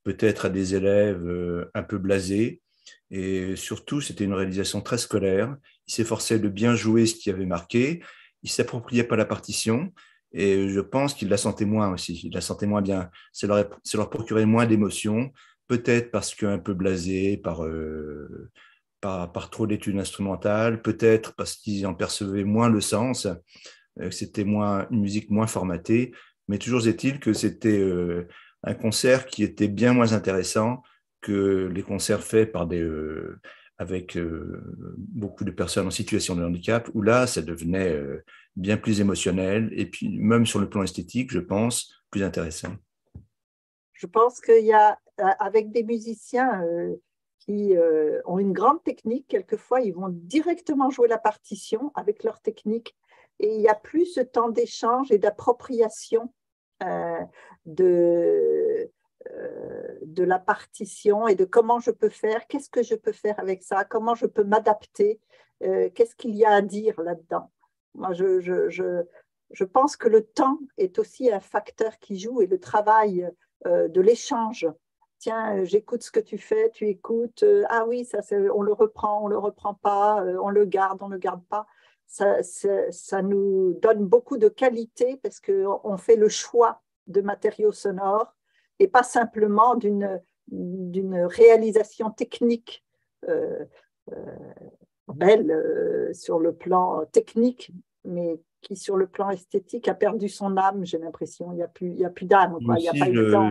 peut-être à des élèves un peu blasés. Et surtout, c'était une réalisation très scolaire. Ils s'efforçaient de bien jouer ce qui avait marqué. Ils ne s'appropriaient pas la partition. Et je pense qu'ils la sentaient moins aussi. Ils la sentaient moins bien. Ça leur procurait moins d'émotions. Peut-être parce qu'un peu blasés par trop d'études instrumentales. Peut-être parce qu'ils en percevaient moins le sens. C'était une musique moins formatée. Mais toujours est-il que c'était un concert qui était bien moins intéressant que les concerts faits avec beaucoup de personnes en situation de handicap, où là, ça devenait bien plus émotionnel, et puis même sur le plan esthétique, je pense, plus intéressant. Je pense qu'il y a, avec des musiciens qui ont une grande technique, quelquefois, ils vont directement jouer la partition avec leur technique, et il n'y a plus ce temps d'échange et d'appropriation de la partition et de comment je peux faire, qu'est-ce que je peux faire avec ça, comment je peux m'adapter, qu'est-ce qu'il y a à dire là-dedans. Moi, je pense que le temps est aussi un facteur qui joue et le travail de l'échange. Tiens, j'écoute ce que tu fais, tu écoutes, ah oui, ça, on le reprend pas, on le garde pas. Ça nous donne beaucoup de qualité parce qu'on fait le choix de matériaux sonores et pas simplement d'une réalisation technique belle sur le plan technique, mais qui, sur le plan esthétique, a perdu son âme, j'ai l'impression. Il n'y a plus d'âme, il n'y a pas eu de temps.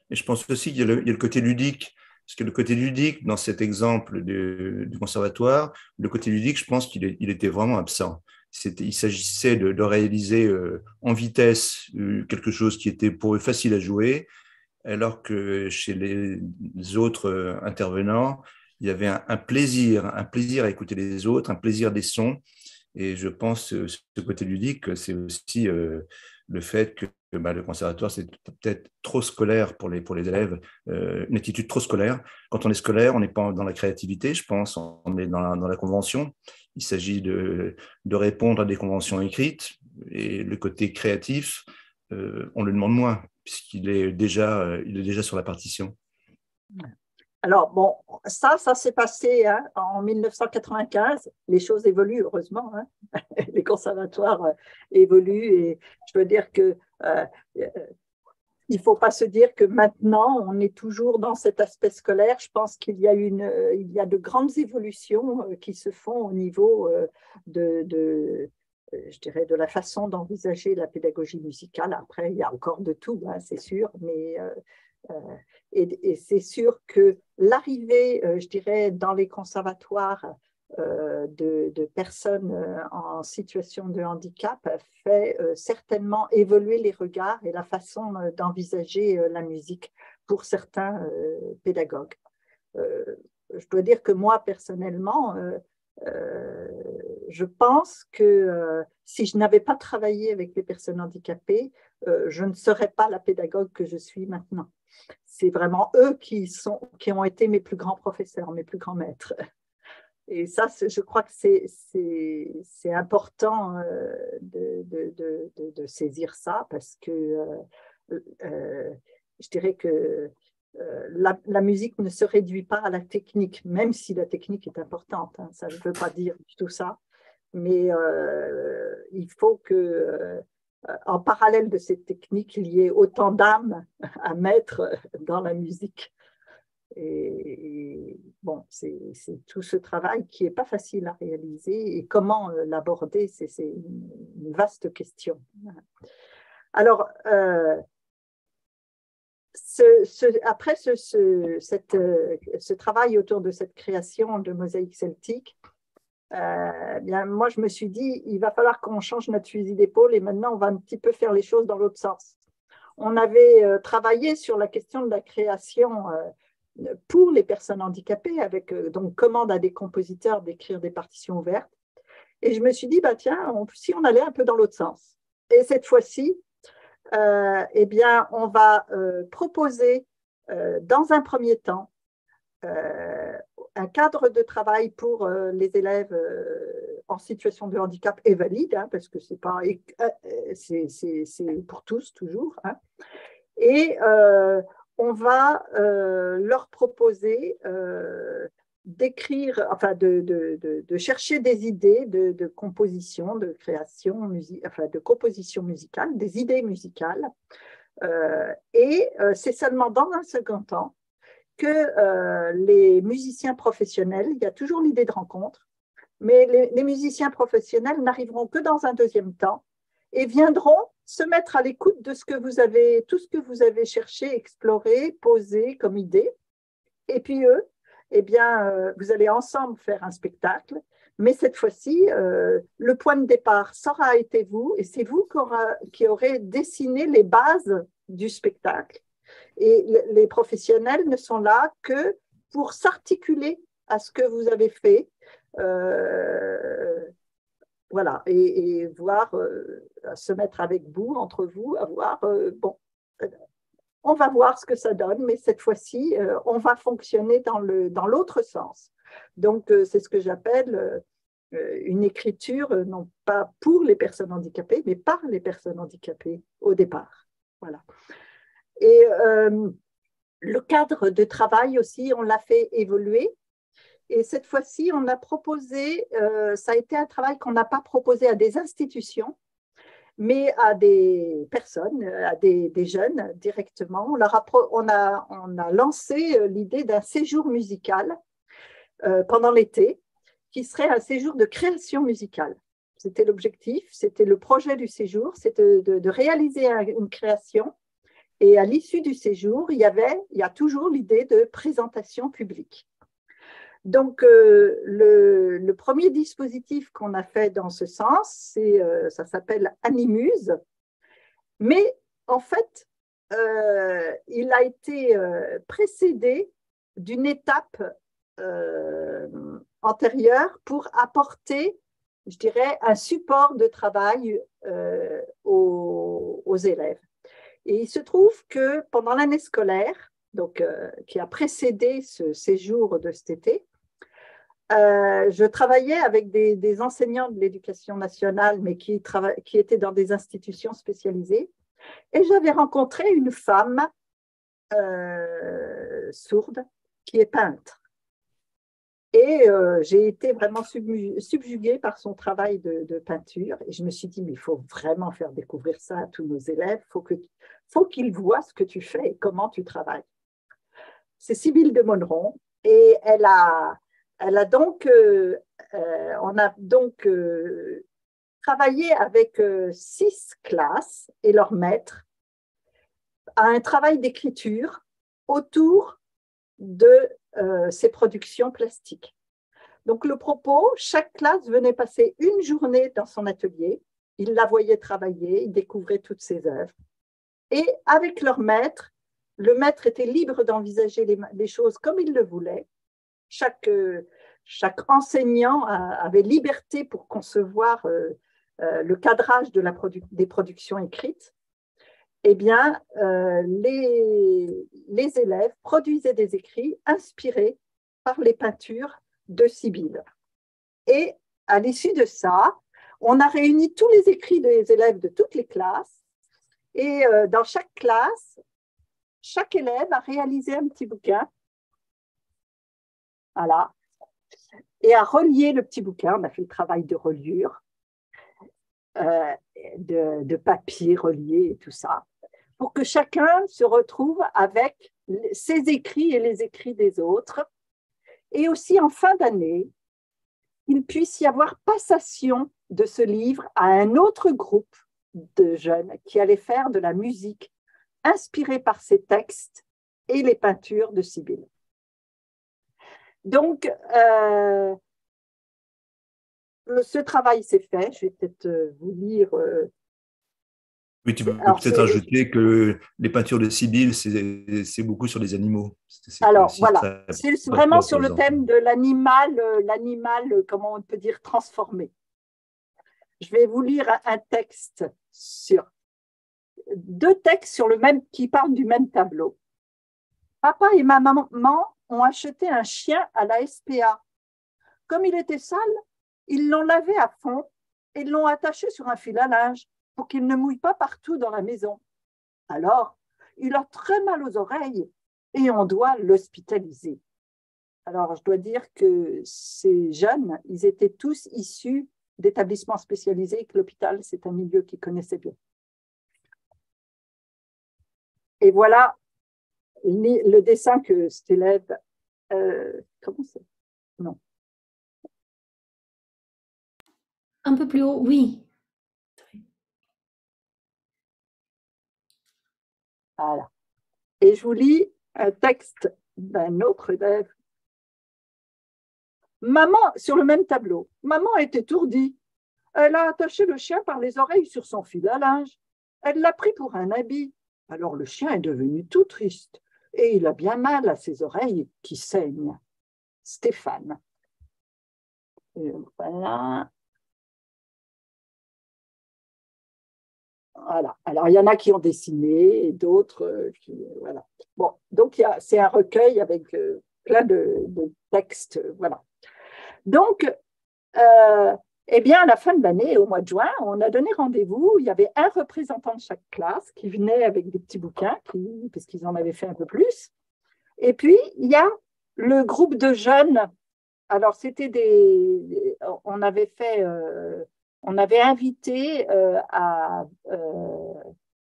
Et je pense aussi qu'il y a le côté ludique. Parce que le côté ludique, dans cet exemple du conservatoire, le côté ludique, je pense qu'il était vraiment absent. Il s'agissait de réaliser en vitesse quelque chose qui était pour eux facile à jouer, alors que chez les autres intervenants, il y avait un plaisir à écouter les autres, un plaisir des sons. Et je pense que ce côté ludique, c'est aussi le fait que le conservatoire, c'est peut-être trop scolaire pour les élèves, une attitude trop scolaire. Quand on est scolaire, on n'est pas dans la créativité, je pense, on est dans la convention. Il s'agit de répondre à des conventions écrites, et le côté créatif, on le demande moins, puisqu'il est déjà sur la partition. Alors, bon, ça s'est passé en 1995. Les choses évoluent, heureusement. Les conservatoires évoluent et je veux dire que il ne faut pas se dire que maintenant, on est toujours dans cet aspect scolaire. Je pense qu'il y a de grandes évolutions qui se font au niveau je dirais, de la façon d'envisager la pédagogie musicale. Après, il y a encore de tout, c'est sûr, mais et c'est sûr que l'arrivée, je dirais, dans les conservatoires de personnes en situation de handicap fait certainement évoluer les regards et la façon d'envisager la musique pour certains pédagogues. Je dois dire que moi, personnellement, je pense que si je n'avais pas travaillé avec les personnes handicapées, je ne serais pas la pédagogue que je suis maintenant. C'est vraiment eux qui ont été mes plus grands professeurs, mes plus grands maîtres. Et ça, je crois que c'est important de saisir ça parce que je dirais que la musique ne se réduit pas à la technique, même si la technique est importante. Hein, ça ne veut pas dire du tout ça. Mais il faut que, en parallèle de cette technique, il y ait autant d'âme à mettre dans la musique. Et bon, c'est tout ce travail qui n'est pas facile à réaliser. Et comment l'aborder, c'est une vaste question. Alors, après ce travail autour de cette création de mosaïque celtique, bien, moi, je me suis dit, il va falloir qu'on change notre fusil d'épaule et maintenant, on va un petit peu faire les choses dans l'autre sens. On avait travaillé sur la question de la création pour les personnes handicapées, avec donc commande à des compositeurs d'écrire des partitions ouvertes. Et je me suis dit, bah, tiens, si on allait un peu dans l'autre sens. Et cette fois-ci, eh bien, on va proposer dans un premier temps un cadre de travail pour les élèves en situation de handicap et valides, hein, parce que c'est pour tous toujours. Hein. Et on va leur proposer d'écrire, enfin de chercher des idées de composition, de création, enfin de composition musicale, des idées musicales. Et c'est seulement dans un second temps que les musiciens professionnels, il y a toujours l'idée de rencontre, mais les musiciens professionnels n'arriveront que dans un deuxième temps et viendront se mettre à l'écoute de tout ce que vous avez cherché, exploré, posé comme idée. Et puis eux, eh bien, vous allez ensemble faire un spectacle, mais cette fois-ci, le point de départ aura été vous, et c'est vous qui aurez dessiné les bases du spectacle. Et les professionnels ne sont là que pour s'articuler à ce que vous avez fait, voilà, et voir, se mettre avec vous, entre vous, à voir, bon, on va voir ce que ça donne, mais cette fois-ci, on va fonctionner dans l'autre sens. Donc, c'est ce que j'appelle une écriture, non pas pour les personnes handicapées, mais par les personnes handicapées au départ. Voilà. Et le cadre de travail aussi, on l'a fait évoluer. Et cette fois-ci, on a proposé, ça a été un travail qu'on n'a pas proposé à des institutions, mais à des personnes, à des jeunes directement. On a lancé l'idée d'un séjour musical pendant l'été, qui serait un séjour de création musicale. C'était l'objectif, c'était le projet du séjour, c'était de réaliser une création. Et à l'issue du séjour, il y a toujours l'idée de présentation publique. Donc, le premier dispositif qu'on a fait dans ce sens, ça s'appelle Animuse. Mais en fait, il a été précédé d'une étape antérieure pour apporter, je dirais, un support de travail aux élèves. Et il se trouve que pendant l'année scolaire, donc, qui a précédé ce séjour de cet été, je travaillais avec des enseignants de l'éducation nationale, mais qui étaient dans des institutions spécialisées. Et j'avais rencontré une femme sourde qui est peintre. Et j'ai été vraiment subjuguée par son travail de peinture. Et je me suis dit, mais il faut vraiment faire découvrir ça à tous nos élèves. Faut qu'ils voient ce que tu fais et comment tu travailles. C'est Sybille de Monneron. Et on a donc travaillé avec 6 classes et leurs maîtres à un travail d'écriture autour de ces productions plastiques. Donc, le propos, chaque classe venait passer une journée dans son atelier. Ils la voyaient travailler, ils découvraient toutes ses œuvres. Et avec leur maître, le maître était libre d'envisager les choses comme il le voulait. Chaque enseignant avait liberté pour concevoir le cadrage des productions écrites. Eh bien, les élèves produisaient des écrits inspirés par les peintures de Sibylle. Et à l'issue de ça, on a réuni tous les écrits des élèves de toutes les classes. Et dans chaque classe, chaque élève a réalisé un petit bouquin. Voilà. Et a relié le petit bouquin. On a fait le travail de reliure, de papier relié et tout ça, pour que chacun se retrouve avec ses écrits et les écrits des autres. Et aussi, en fin d'année, il puisse y avoir passation de ce livre à un autre groupe de jeunes qui allaient faire de la musique inspirée par ces textes et les peintures de Sibylle. Donc, ce travail s'est fait. Je vais peut-être vous lire. Oui, tu peux peut-être ajouter que les peintures de Sibylle, c'est beaucoup sur les animaux. Alors, voilà, c'est vraiment sur le thème de l'animal, comment on peut dire, transformé. Je vais vous lire un texte deux textes qui parlent du même tableau. Papa et ma maman ont acheté un chien à la SPA. Comme il était sale, ils l'ont lavé à fond et l'ont attaché sur un fil à linge pour qu'il ne mouille pas partout dans la maison. Alors, il a très mal aux oreilles et on doit l'hospitaliser. Alors, je dois dire que ces jeunes, ils étaient tous issus d'établissements spécialisés et que l'hôpital, c'est un milieu qu'ils connaissaient bien. Et voilà le dessin que cet élève... comment c'est? Non. Un peu plus haut, oui. Voilà. Et je vous lis un texte d'un autre élève. Maman, sur le même tableau, maman est étourdie. Elle a attaché le chien par les oreilles sur son fil à linge. Elle l'a pris pour un habit. Alors le chien est devenu tout triste et il a bien mal à ses oreilles qui saignent. Stéphane. Et voilà. Voilà. Alors, il y en a qui ont dessiné et d'autres qui... Voilà. Bon, donc, c'est un recueil avec plein de textes. Voilà. Donc, eh bien, à la fin de l'année, au mois de juin, on a donné rendez-vous. Il y avait un représentant de chaque classe qui venait avec des petits bouquins, parce qu'ils en avaient fait un peu plus. Et puis, il y a le groupe de jeunes. Alors, c'était on avait fait... on avait invité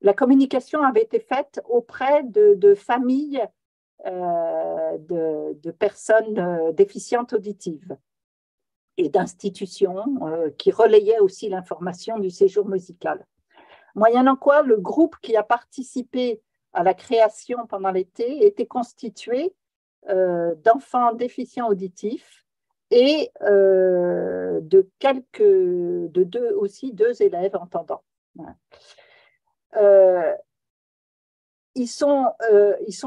la communication avait été faite auprès de familles de personnes déficientes auditives et d'institutions qui relayaient aussi l'information du séjour musical. Moyennant quoi, le groupe qui a participé à la création pendant l'été était constitué d'enfants déficients auditifs et deux élèves entendants. Ils sont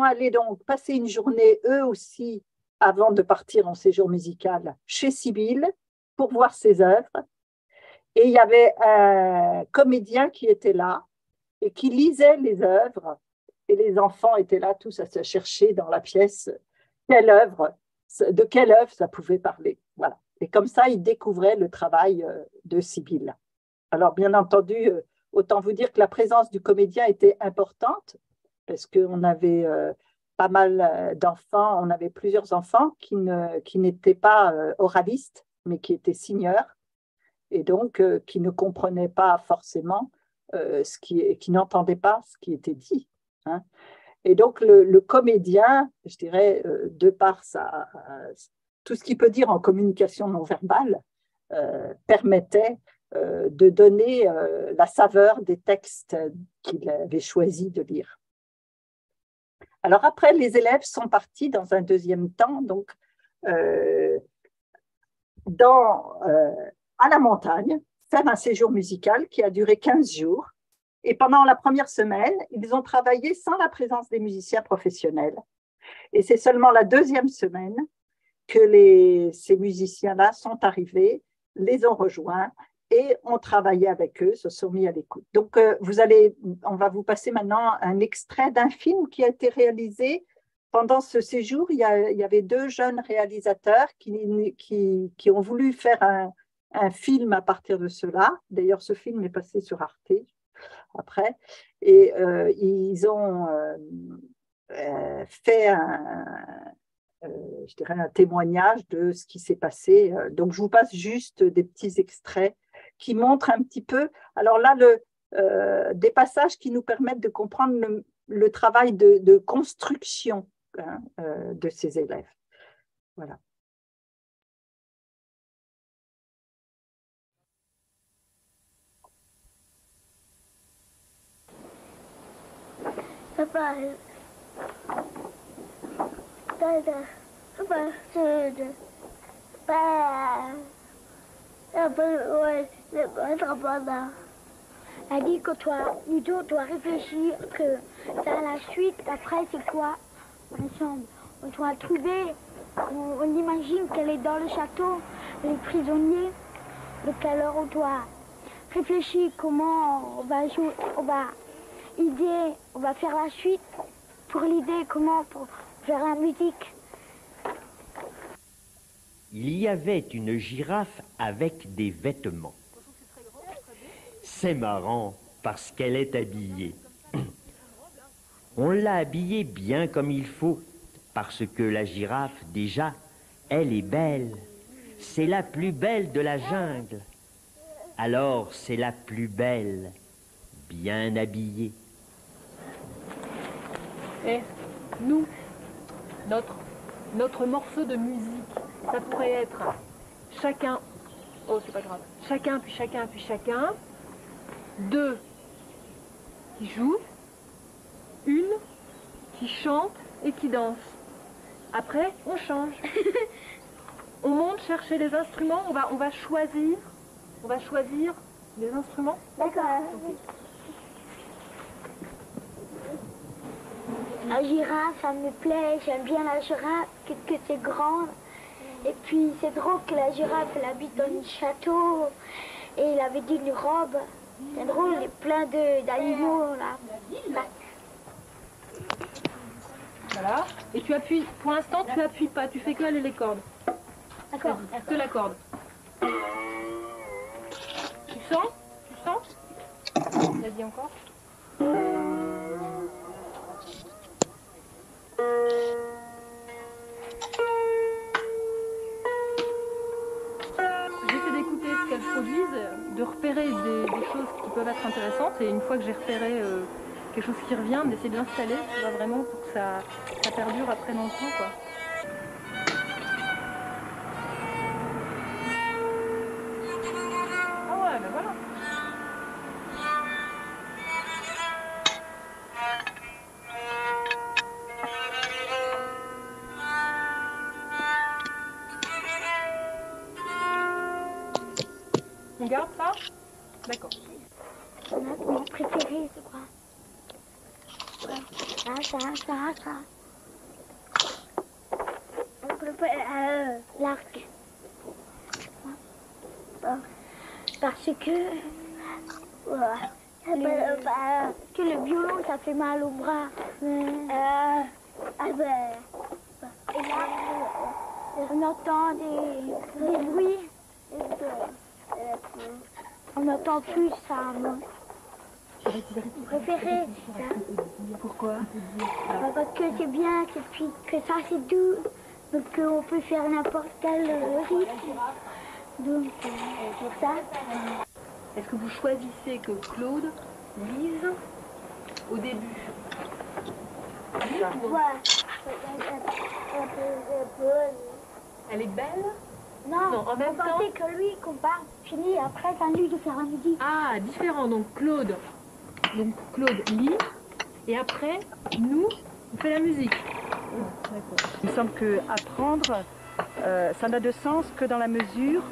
allés donc passer une journée, eux aussi, avant de partir en séjour musical chez Sibylle pour voir ses œuvres. Et il y avait un comédien qui était là et qui lisait les œuvres. Et les enfants étaient là tous à se chercher dans la pièce de quelle œuvre ça pouvait parler. Voilà. Et comme ça, ils découvraient le travail de Sibylle. Alors, bien entendu, autant vous dire que la présence du comédien était importante, parce qu'on avait pas mal d'enfants, on avait plusieurs enfants qui n'étaient pas oralistes, mais qui étaient signeurs, et donc qui ne comprenaient pas forcément, qui n'entendaient pas ce qui était dit. Hein. Et donc, le comédien, je dirais, de par tout ce qu'il peut dire en communication non verbale, permettait de donner la saveur des textes qu'il avait choisi de lire. Alors après, les élèves sont partis dans un deuxième temps, donc à la montagne, faire un séjour musical qui a duré 15 jours. Et pendant la première semaine, ils ont travaillé sans la présence des musiciens professionnels. Et c'est seulement la deuxième semaine que ces musiciens-là sont arrivés, les ont rejoints et ont travaillé avec eux, se sont mis à l'écoute. Donc, on va vous passer maintenant un extrait d'un film qui a été réalisé pendant ce séjour. Il y avait 2 jeunes réalisateurs qui ont voulu faire un film à partir de cela. D'ailleurs, ce film est passé sur Arte après. Et ils ont fait je dirais un témoignage de ce qui s'est passé. Donc, je vous passe juste des petits extraits qui montrent un petit peu. Alors là, des passages qui nous permettent de comprendre le travail de construction de ces élèves. Voilà. Elle dit que nous doit réfléchir que dans la suite, après c'est quoi ensemble. On doit trouver, on imagine qu'elle est dans le château, les prisonniers. Donc alors on doit réfléchir comment on va jouer, on va faire la suite pour l'idée comment pour faire la musique. Il y avait une girafe avec des vêtements. C'est marrant parce qu'elle est habillée. On l'a habillée bien comme il faut parce que la girafe, déjà, elle est belle. C'est la plus belle de la jungle. Alors c'est la plus belle, bien habillée. Et nous, notre morceau de musique, ça pourrait être chacun, oh c'est pas grave, chacun puis chacun puis chacun, 2 qui jouent, 1 qui chante et qui danse. Après, on change. On monte chercher les instruments, on va choisir les instruments. D'accord. Okay. La girafe, ça me plaît, j'aime bien la girafe, que c'est grand. Et puis c'est drôle que la girafe, elle habite dans un château et elle avait dit une robe. C'est drôle, il y a plein d'animaux là. Voilà. Et tu appuies, pour l'instant tu appuies pas, tu fais que aller les cordes. D'accord. Que la corde. Tu sens? Vas-y encore. J'essaie d'écouter ce qu'elles produisent, de repérer des choses qui peuvent être intéressantes, et une fois que j'ai repéré quelque chose qui revient, d'essayer de l'installer, vraiment pour que ça perdure après dans le temps, quoi. Ah ouais, ben voilà. On garde ça? D'accord. Mon préféré, c'est quoi? Ça. On préfère l'arc. Parce que le violon, ça fait mal au bras. Et là, on entend des bruits. On n'entend plus ça. Préféré. Pourquoi? Parce que c'est bien, que ça c'est doux, donc on peut faire n'importe quel rythme. Donc pour ça. Est-ce que vous choisissez que Claude lise au début? Elle est belle? Non, en même temps. On pensait que lui, qu'on part fini, après c'est à lui de faire la musique. Ah, différent. Donc Claude lit, et après, nous, on fait la musique. D'accord. Il me semble qu'apprendre, Ça n'a de sens que dans la mesure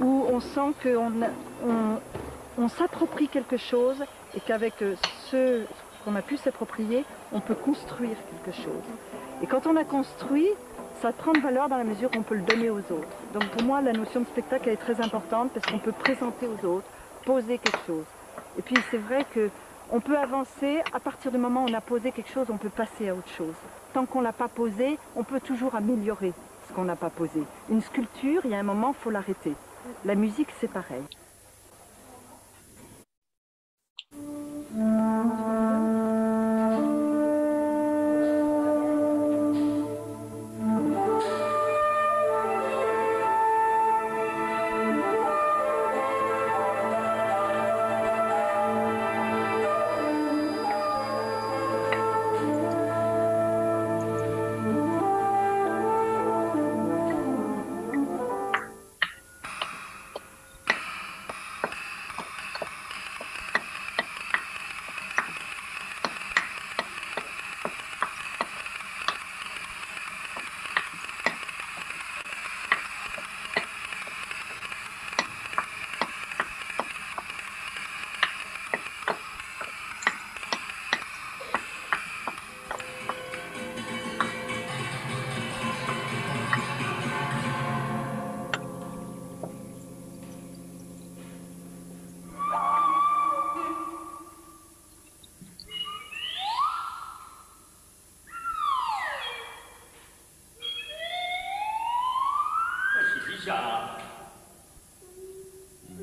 où on sent qu'on s'approprie quelque chose et qu'avec ce qu'on a pu s'approprier, on peut construire quelque chose. Et quand on a construit, ça prend de valeur dans la mesure où on peut le donner aux autres. Donc pour moi, la notion de spectacle elle est très importante parce qu'on peut présenter aux autres, poser quelque chose. Et puis c'est vrai qu'on peut avancer, à partir du moment où on a posé quelque chose, on peut passer à autre chose. Tant qu'on ne l'a pas posé, on peut toujours améliorer ce qu'on n'a pas posé. Une sculpture, il y a un moment, il faut l'arrêter. La musique, c'est pareil.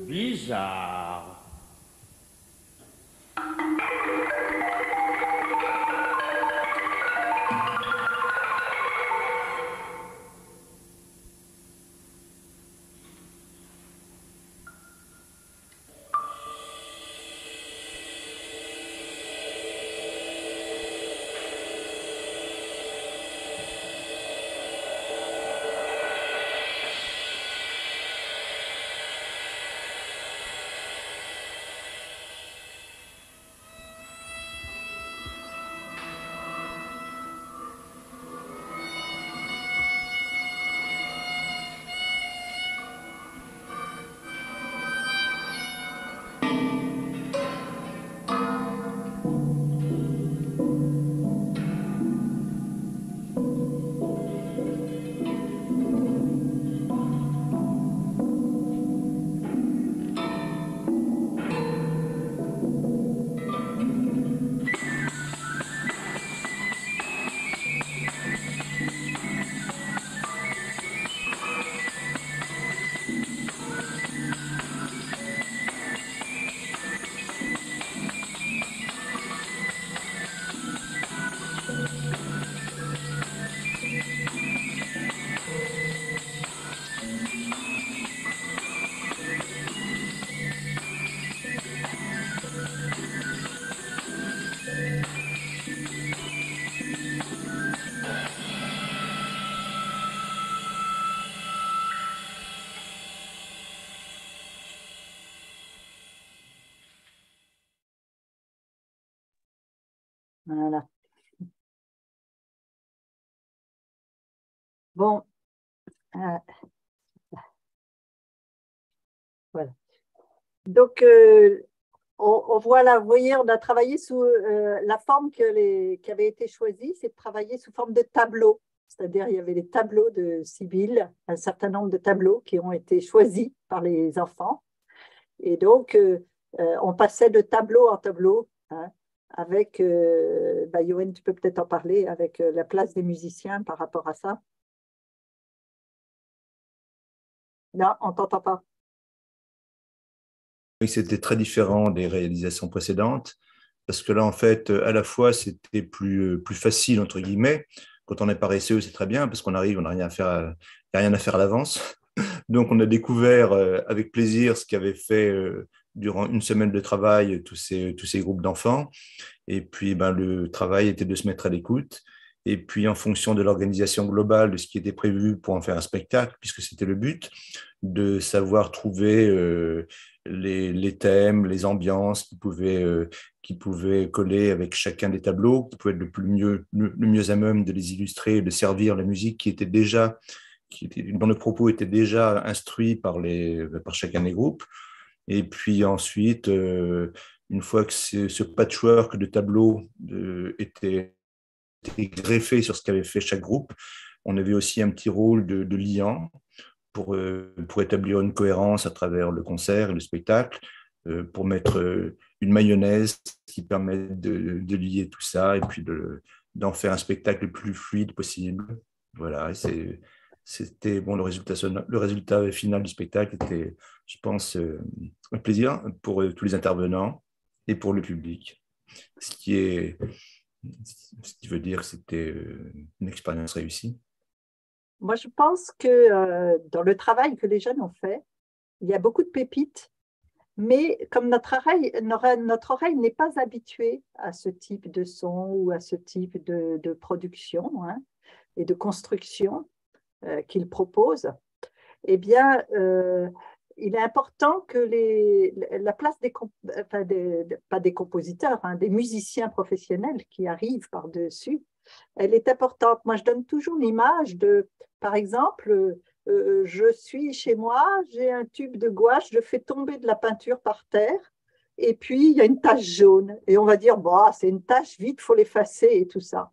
Bizarre. Voilà. Bon, voilà. Donc, on voit là, vous voyez, on a travaillé sous la forme qui avait été choisie, c'est de travailler sous forme de tableau. C'est-à-dire, il y avait des tableaux de Sibylle, un certain nombre de tableaux qui ont été choisis par les enfants. Et donc, on passait de tableau en tableau, hein, avec, Yoann, tu peux peut-être en parler, avec la place des musiciens par rapport à ça. Non, on ne t'entend pas. Oui, c'était très différent des réalisations précédentes, parce que là, en fait, à la fois, c'était plus facile, entre guillemets. Quand on est paresseux, c'est très bien, parce qu'on arrive, on n'a rien à faire, il n'y a rien à faire à l'avance. Donc, on a découvert avec plaisir ce qu'avaient fait durant une semaine de travail tous ces groupes d'enfants. Et puis, le travail était de se mettre à l'écoute. Et puis, en fonction de l'organisation globale de ce qui était prévu pour en faire un spectacle, puisque c'était le but, de savoir trouver les thèmes, les ambiances qui pouvaient coller avec chacun des tableaux, qui pouvaient être le mieux à même de les illustrer et de servir la musique qui était déjà dont le propos était déjà instruit par chacun des groupes. Et puis ensuite, une fois que ce patchwork de tableaux était greffé sur ce qu'avait fait chaque groupe, on avait aussi un petit rôle de liant pour établir une cohérence à travers le concert et le spectacle, pour mettre une mayonnaise qui permette de lier tout ça et puis d'en faire un spectacle le plus fluide possible. Voilà, c'était bon, le résultat final du spectacle était, je pense, un plaisir pour tous les intervenants et pour le public. Ce qui veut dire que c'était une expérience réussie. Moi, je pense que dans le travail que les jeunes ont fait, il y a beaucoup de pépites, mais comme notre oreille n'est pas habituée à ce type de son ou à ce type de production, hein, et de construction qu'ils proposent, eh bien, il est important que la place pas des compositeurs, hein, des musiciens professionnels qui arrivent par-dessus, elle est importante. Moi, je donne toujours l'image de, par exemple, je suis chez moi, j'ai un tube de gouache, je fais tomber de la peinture par terre, et puis il y a une tache jaune. Et on va dire, bah, c'est une tache, vite, il faut l'effacer et tout ça.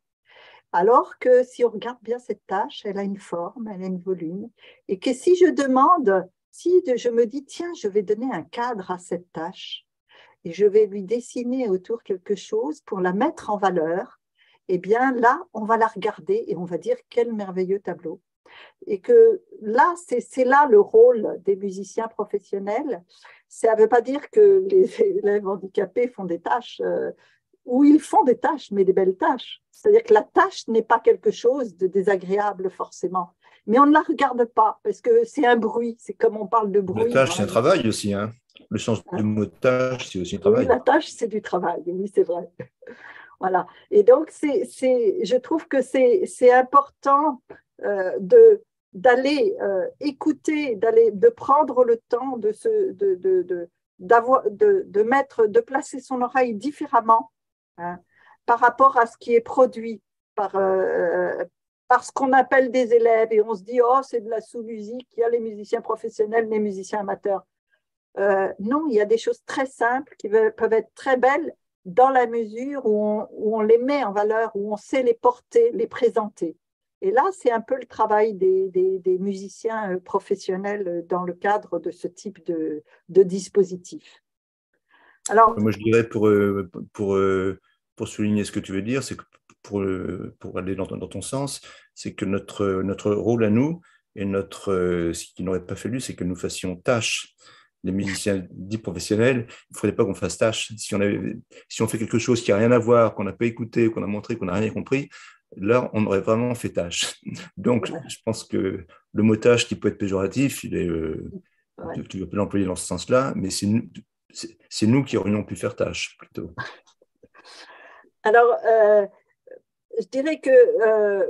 Alors que si on regarde bien cette tache, elle a une forme, elle a un volume. Et que si je demande, si je me dis, tiens, je vais donner un cadre à cette tache, et je vais lui dessiner autour quelque chose pour la mettre en valeur, eh bien là, on va la regarder et on va dire quel merveilleux tableau. Et que là, c'est là le rôle des musiciens professionnels. Ça ne veut pas dire que les élèves handicapés font des tâches, ou ils font des tâches, mais des belles tâches. C'est-à-dire que la tâche n'est pas quelque chose de désagréable forcément. Mais on ne la regarde pas parce que c'est un bruit. C'est comme on parle de bruit. La tâche, c'est un travail aussi. Hein. Le sens du mot tâche, c'est aussi un travail. Oui, la tâche, c'est du travail. Oui, c'est vrai. Voilà. Et donc, je trouve que c'est important d'aller écouter, de prendre le temps de placer son oreille différemment, hein, par rapport à ce qui est produit par ce qu'on appelle des élèves. Et on se dit, oh, c'est de la sous-musique, il y a les musiciens professionnels, les musiciens amateurs. Non, il y a des choses très simples qui peuvent être très belles dans la mesure où on les met en valeur, où on sait les porter, les présenter. Et là, c'est un peu le travail des musiciens professionnels dans le cadre de ce type de dispositif. Alors, moi, je dirais, pour souligner ce que tu veux dire, c'est que pour aller dans ton sens, c'est que notre rôle à nous, et ce qu'il n'aurait pas fallu, c'est que nous fassions tâche. Les musiciens dits professionnels, il ne faudrait pas qu'on fasse tâche. Si on fait quelque chose qui n'a rien à voir, qu'on n'a pas écouté, qu'on a montré, qu'on n'a rien compris, là, on aurait vraiment fait tâche. Donc, je pense que le mot tâche qui peut être péjoratif, tu peux l'employer dans ce sens-là, mais c'est nous qui aurions pu faire tâche, plutôt. Alors, je dirais que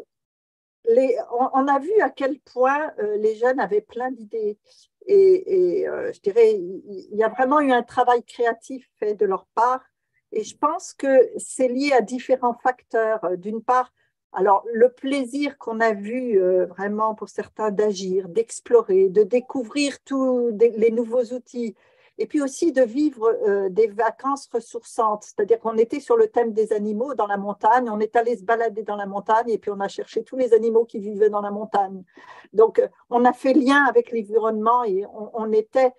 on a vu à quel point les jeunes avaient plein d'idées. Et je dirais, il y a vraiment eu un travail créatif fait de leur part. Et je pense que c'est lié à différents facteurs. D'une part, alors le plaisir qu'on a vu vraiment pour certains d'agir, d'explorer, de découvrir tous les nouveaux outils. Et puis aussi de vivre des vacances ressourçantes. C'est-à-dire qu'on était sur le thème des animaux dans la montagne, on est allé se balader dans la montagne et puis on a cherché tous les animaux qui vivaient dans la montagne. Donc, on a fait lien avec l'environnement et on était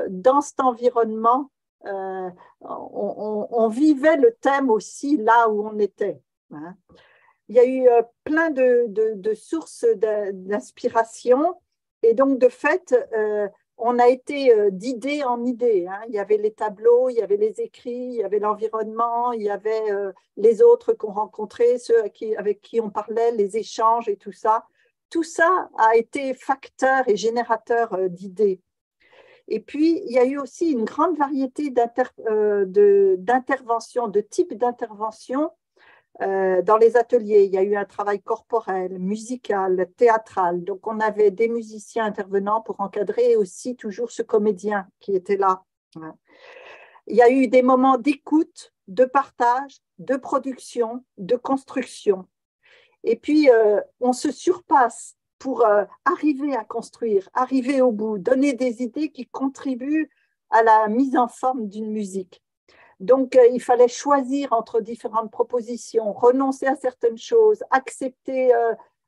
dans cet environnement, on vivait le thème aussi là où on était. Hein. Il y a eu plein de sources d'inspiration et donc de fait, on a été d'idée en idée. Hein. Il y avait les tableaux, il y avait les écrits, il y avait l'environnement, il y avait les autres qu'on rencontrait, ceux avec qui on parlait, les échanges et tout ça. Tout ça a été facteur et générateur d'idées. Et puis, il y a eu aussi une grande variété d'interventions, de types d'interventions dans les ateliers. Il y a eu un travail corporel, musical, théâtral. Donc, on avait des musiciens intervenants pour encadrer aussi toujours ce comédien qui était là. Il y a eu des moments d'écoute, de partage, de production, de construction. Et puis, on se surpasse pour arriver à construire, arriver au bout, donner des idées qui contribuent à la mise en forme d'une musique. Donc, il fallait choisir entre différentes propositions, renoncer à certaines choses, accepter,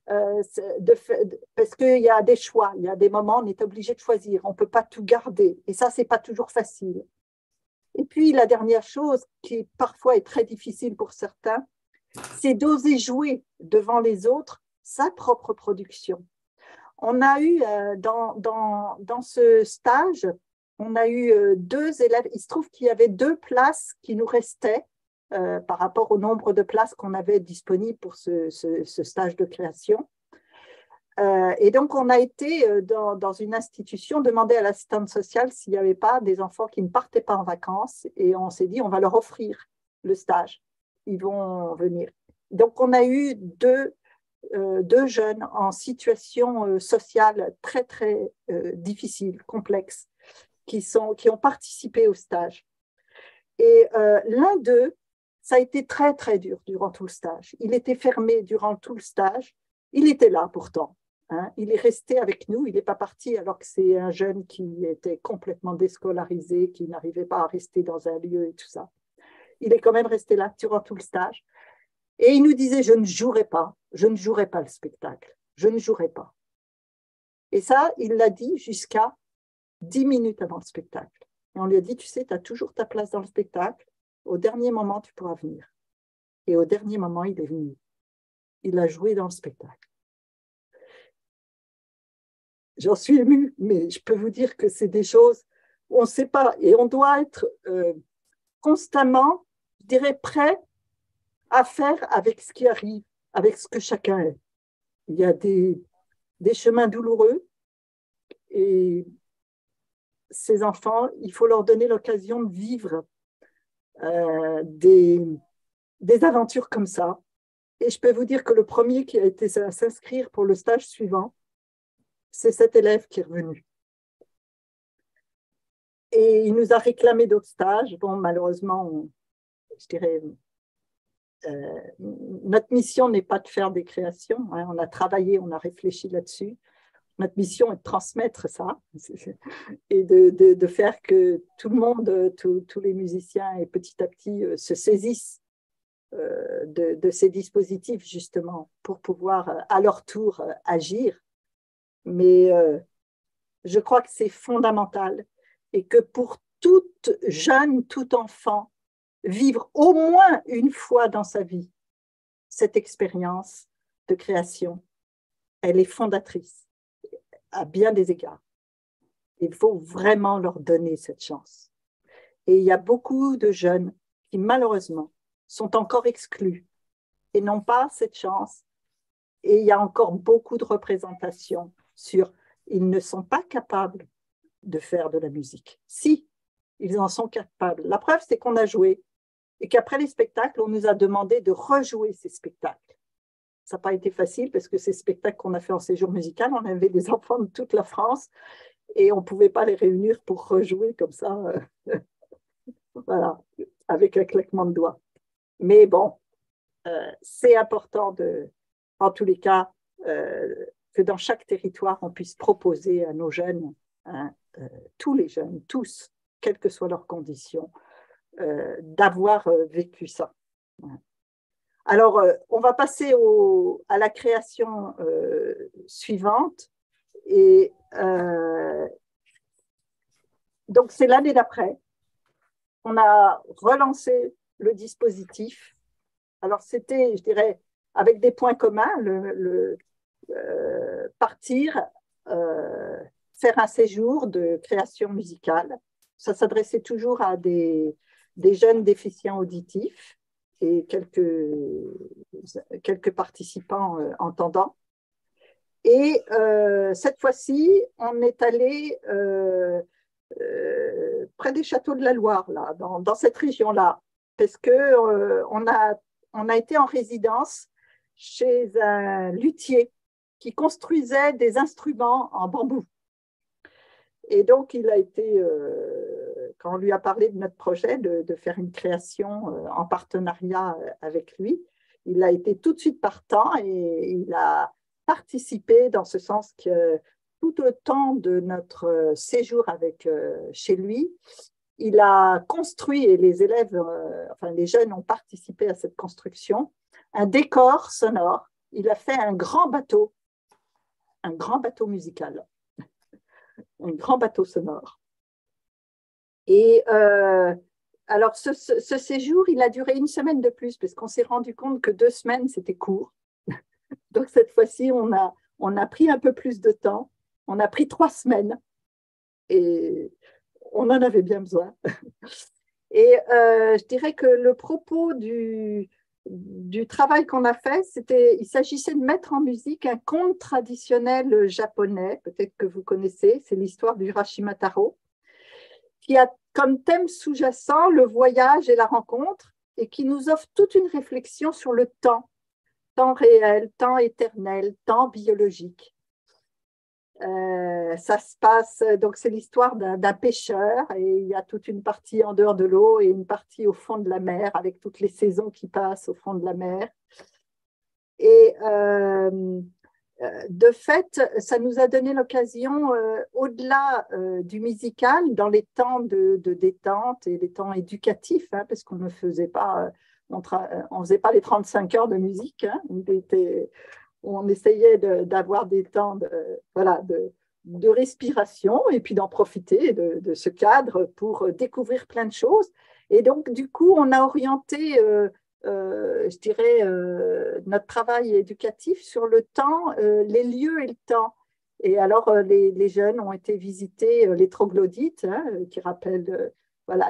parce qu'il y a des choix, il y a des moments où on est obligé de choisir, on ne peut pas tout garder, et ça, ce n'est pas toujours facile. Et puis, la dernière chose, qui parfois est très difficile pour certains, c'est d'oser jouer devant les autres sa propre production. On a eu dans ce stage, on a eu 2 élèves. Il se trouve qu'il y avait 2 places qui nous restaient par rapport au nombre de places qu'on avait disponibles pour ce stage de création. Et donc, on a été dans une institution demander à l'assistante sociale s'il n'y avait pas des enfants qui ne partaient pas en vacances. Et on s'est dit, on va leur offrir le stage. Ils vont venir. Donc, on a eu deux jeunes en situation sociale très, très difficile, complexe, qui ont participé au stage. Et l'un d'eux, ça a été très, très dur durant tout le stage. Il était fermé durant tout le stage. Il était là pourtant. Hein. Il est resté avec nous. Il n'est pas parti alors que c'est un jeune qui était complètement déscolarisé, qui n'arrivait pas à rester dans un lieu et tout ça. Il est quand même resté là durant tout le stage. Et il nous disait, je ne jouerai pas le spectacle. Je ne jouerai pas. Et ça, il l'a dit jusqu'à 10 minutes avant le spectacle. Et on lui a dit, tu sais, tu as toujours ta place dans le spectacle. Au dernier moment, tu pourras venir. Et au dernier moment, il est venu. Il a joué dans le spectacle. J'en suis émue, mais je peux vous dire que c'est des choses où on ne sait pas. Et on doit être constamment, je dirais, prêt à faire avec ce qui arrive, avec ce que chacun est. Il y a des chemins douloureux et ces enfants, il faut leur donner l'occasion de vivre des aventures comme ça. Et je peux vous dire que le premier qui a été à s'inscrire pour le stage suivant, c'est cet élève qui est revenu. Et il nous a réclamé d'autres stages. Bon, malheureusement, je dirais, notre mission n'est pas de faire des créations. Hein. On a travaillé, on a réfléchi là-dessus. Notre mission est de transmettre ça et de faire que tout le monde, tous les musiciens et petit à petit se saisissent de ces dispositifs justement pour pouvoir à leur tour agir. Mais je crois que c'est fondamental et que pour toute jeune, tout enfant, vivre au moins une fois dans sa vie cette expérience de création, elle est fondatrice à bien des égards. Il faut vraiment leur donner cette chance. Et il y a beaucoup de jeunes qui, malheureusement, sont encore exclus et n'ont pas cette chance. Et il y a encore beaucoup de représentations sur ils ne sont pas capables de faire de la musique. Si, ils en sont capables. La preuve, c'est qu'on a joué et qu'après les spectacles, on nous a demandé de rejouer ces spectacles. Ça n'a pas été facile parce que ces spectacles qu'on a fait en séjour musical, on avait des enfants de toute la France et on ne pouvait pas les réunir pour rejouer comme ça, voilà, avec un claquement de doigts. Mais bon, c'est important, en tous les cas, que dans chaque territoire, on puisse proposer à nos jeunes, hein, tous les jeunes, tous, quelles que soient leurs conditions, d'avoir vécu ça. Alors, on va passer à la création suivante. Et donc, c'est l'année d'après. On a relancé le dispositif. Alors, c'était, je dirais, avec des points communs, partir, faire un séjour de création musicale. Ça s'adressait toujours à des jeunes déficients auditifs et quelques participants entendants. Et cette fois-ci, on est allé près des châteaux de la Loire, là, dans cette région-là, parce qu'on a été en résidence chez un luthier qui construisait des instruments en bambou. Et donc, il a été, quand on lui a parlé de notre projet de faire une création en partenariat avec lui, il a été tout de suite partant et il a participé dans ce sens que tout le temps de notre séjour chez lui, il a construit, et les élèves, enfin les jeunes ont participé à cette construction, un décor sonore. Il a fait un grand bateau musical, un grand bateau sonore. Et alors, ce séjour, il a duré 1 semaine de plus, parce qu'on s'est rendu compte que 2 semaines, c'était court. Donc, cette fois-ci, on a pris un peu plus de temps. On a pris 3 semaines. Et on en avait bien besoin. Et je dirais que le propos du travail qu'on a fait, il s'agissait de mettre en musique un conte traditionnel japonais, peut-être que vous connaissez, c'est l'histoire du Urashima Taro, qui a comme thème sous-jacent le voyage et la rencontre, et qui nous offre toute une réflexion sur le temps réel, temps éternel, temps biologique. Ça se passe, donc c'est l'histoire d'un pêcheur, et il y a toute une partie en dehors de l'eau et une partie au fond de la mer, avec toutes les saisons qui passent au fond de la mer. Et de fait, ça nous a donné l'occasion, au-delà du musical, dans les temps de détente et les temps éducatifs, hein, parce qu'on ne faisait pas, on faisait pas les 35 heures de musique, hein, on essayait d'avoir des temps de respiration et puis d'en profiter de ce cadre pour découvrir plein de choses. Et donc, du coup, on a orienté, je dirais, notre travail éducatif sur le temps, les lieux et le temps. Et alors, les jeunes ont été visiter les troglodytes, hein, qui rappellent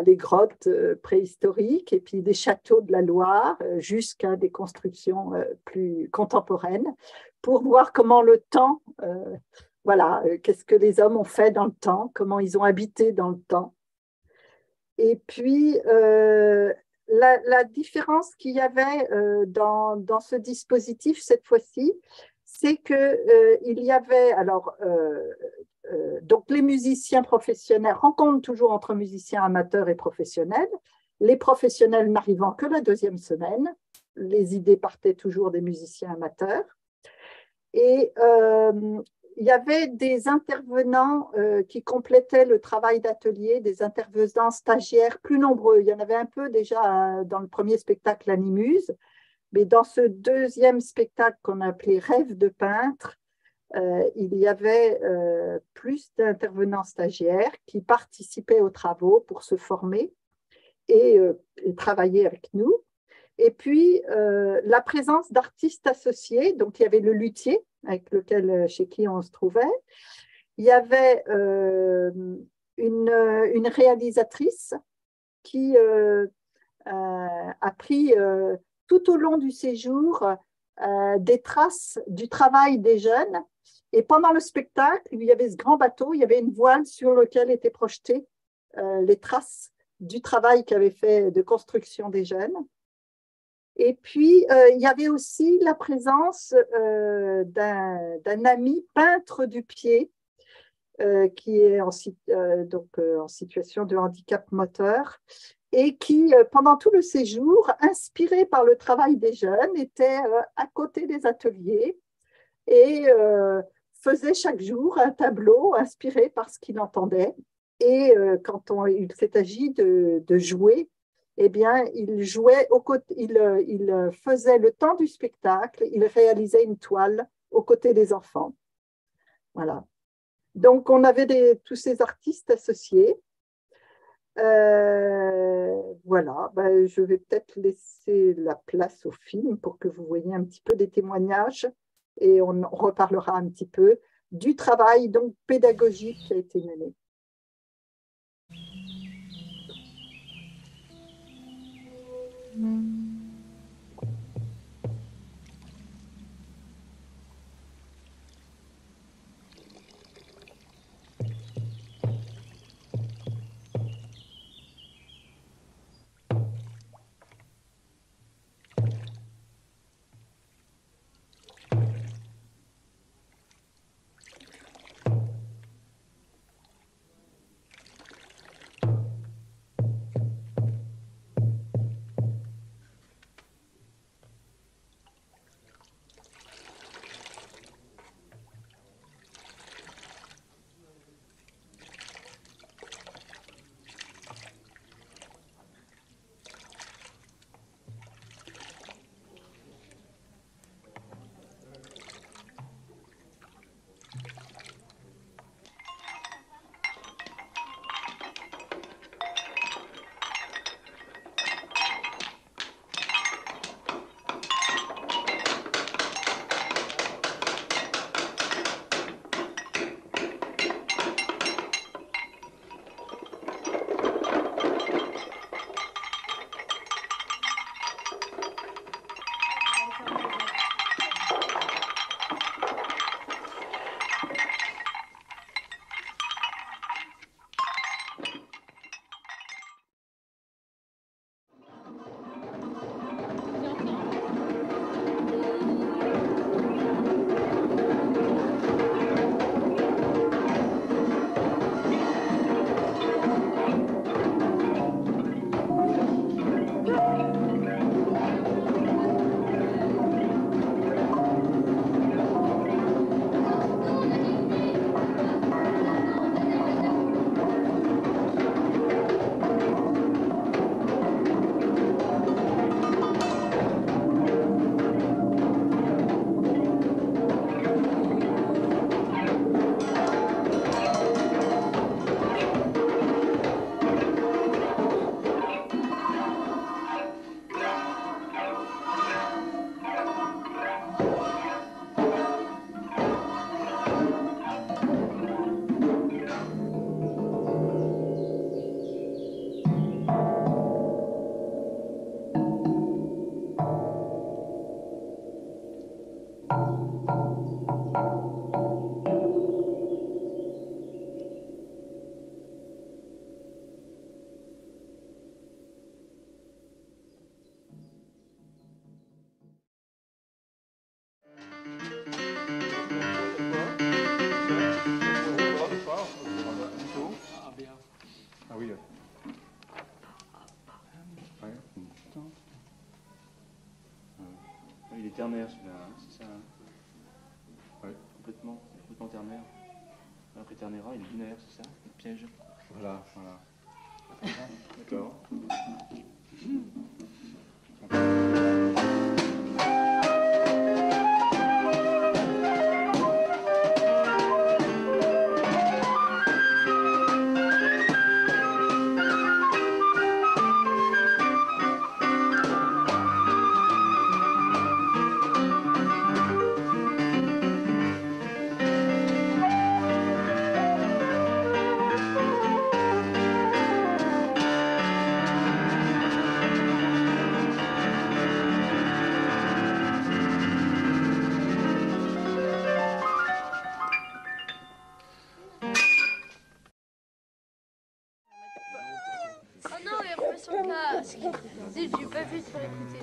les grottes préhistoriques, et puis des châteaux de la Loire, jusqu'à des constructions plus contemporaines, pour voir comment le temps, qu'est-ce que les hommes ont fait dans le temps, comment ils ont habité dans le temps. Et puis, la différence qu'il y avait dans ce dispositif cette fois-ci, c'est qu'il y avait, donc les musiciens professionnels rencontrent toujours entre musiciens amateurs et professionnels, les professionnels n'arrivant que la 2e semaine, les idées partaient toujours des musiciens amateurs, et il y avait des intervenants qui complétaient le travail d'atelier, des intervenants stagiaires plus nombreux. Il y en avait un peu déjà dans le premier spectacle Animuse, mais dans ce 2e spectacle qu'on appelait Rêve de peintre, il y avait plus d'intervenants stagiaires qui participaient aux travaux pour se former et travailler avec nous. Et puis, la présence d'artistes associés, donc il y avait le luthier chez qui on se trouvait, il y avait une réalisatrice qui a pris tout au long du séjour des traces du travail des jeunes. Et pendant le spectacle, il y avait ce grand bateau, il y avait une voile sur laquelle étaient projetées les traces du travail qu'avaient fait de construction des jeunes. Et puis, il y avait aussi la présence d'un ami peintre du pied qui est en situation de handicap moteur et qui, pendant tout le séjour, inspiré par le travail des jeunes, était à côté des ateliers et faisait chaque jour un tableau inspiré par ce qu'il entendait. Et quand il s'est agi de jouer, eh bien, il faisait le temps du spectacle, il réalisait une toile aux côtés des enfants. Voilà. Donc, on avait tous ces artistes associés. Voilà, je vais peut-être laisser la place au film pour que vous voyez un petit peu des témoignages et on reparlera un petit peu du travail donc pédagogique qui a été mené. est ternaire celui-là, hein, c'est ça hein? Oui, complètement ternaire. Après ternera, il est binaire, c'est ça? Le piège. Voilà, voilà. D'accord. Oh non, il remet son casque. Zut, j'ai pas vu sur l'écouter.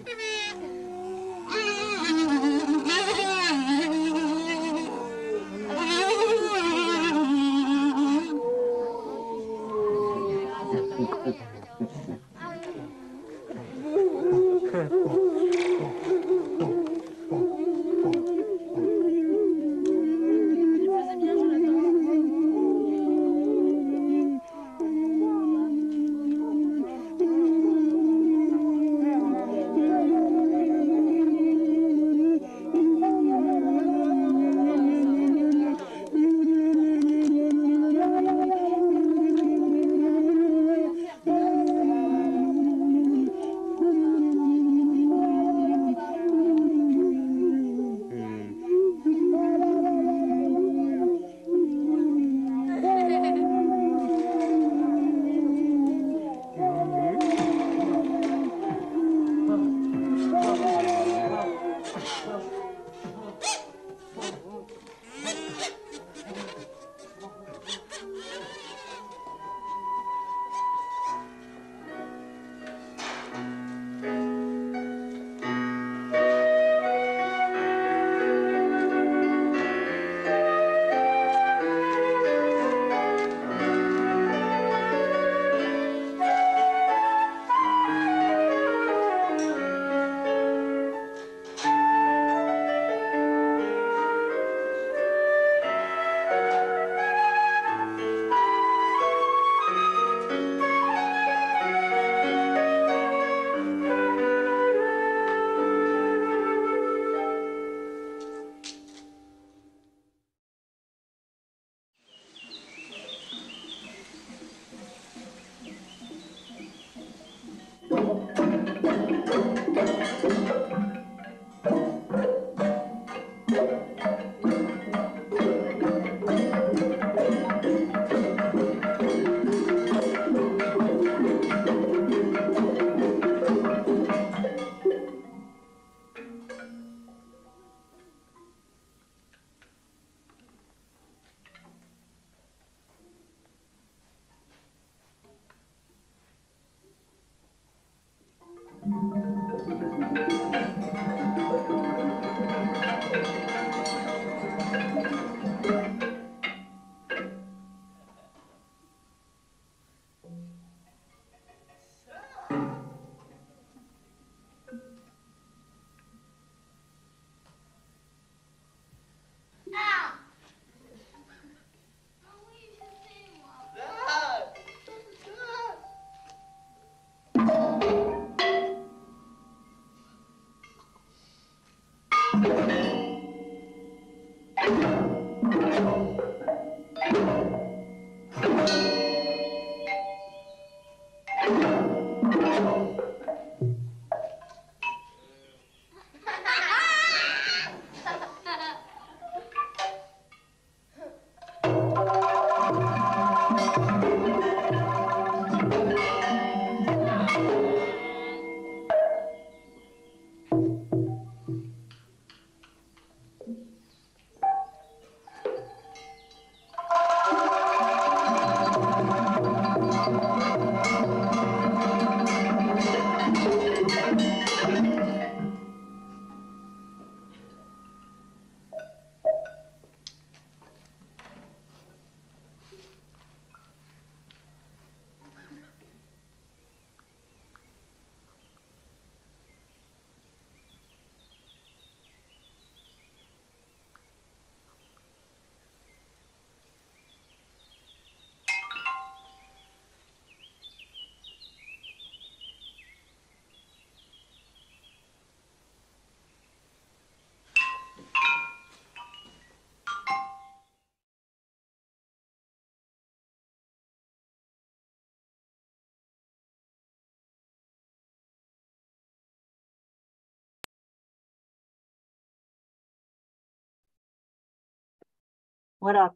Voilà.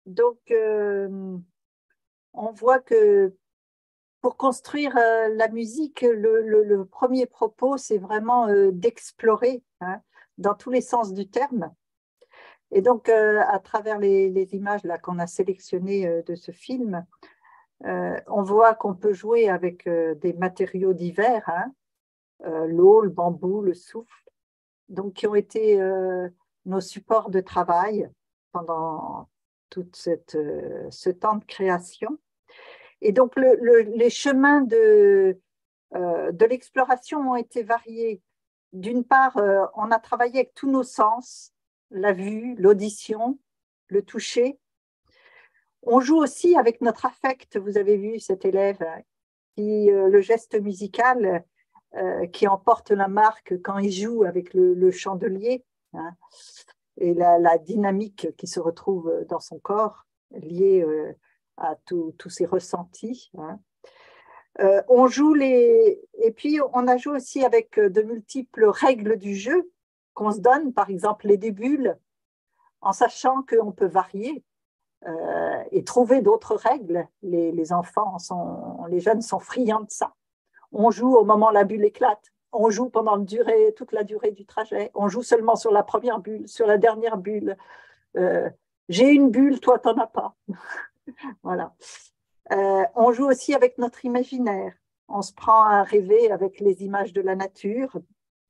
Donc, on voit que pour construire la musique, le premier propos, c'est vraiment d'explorer, hein, dans tous les sens du terme. Et donc, à travers les images là qu'on a sélectionnées de ce film, on voit qu'on peut jouer avec des matériaux divers, hein, l'eau, le bambou, le souffle, donc qui ont été nos supports de travail pendant tout ce temps de création. Et donc, les chemins de l'exploration ont été variés. D'une part, on a travaillé avec tous nos sens, la vue, l'audition, le toucher. On joue aussi avec notre affect. Vous avez vu cet élève qui, le geste musical qui emporte la marque quand il joue avec le chandelier, hein, et la dynamique qui se retrouve dans son corps liée à tous ses ressentis, hein. On joue et puis on a joué aussi avec de multiples règles du jeu qu'on se donne, par exemple les débules, en sachant qu'on peut varier et trouver d'autres règles. Les enfants, les jeunes sont friands de ça. On joue au moment où la bulle éclate, on joue pendant toute la durée du trajet, on joue seulement sur la première bulle, sur la dernière bulle. J'ai une bulle, toi t'en as pas. Voilà. On joue aussi avec notre imaginaire. On se prend à rêver avec les images de la nature,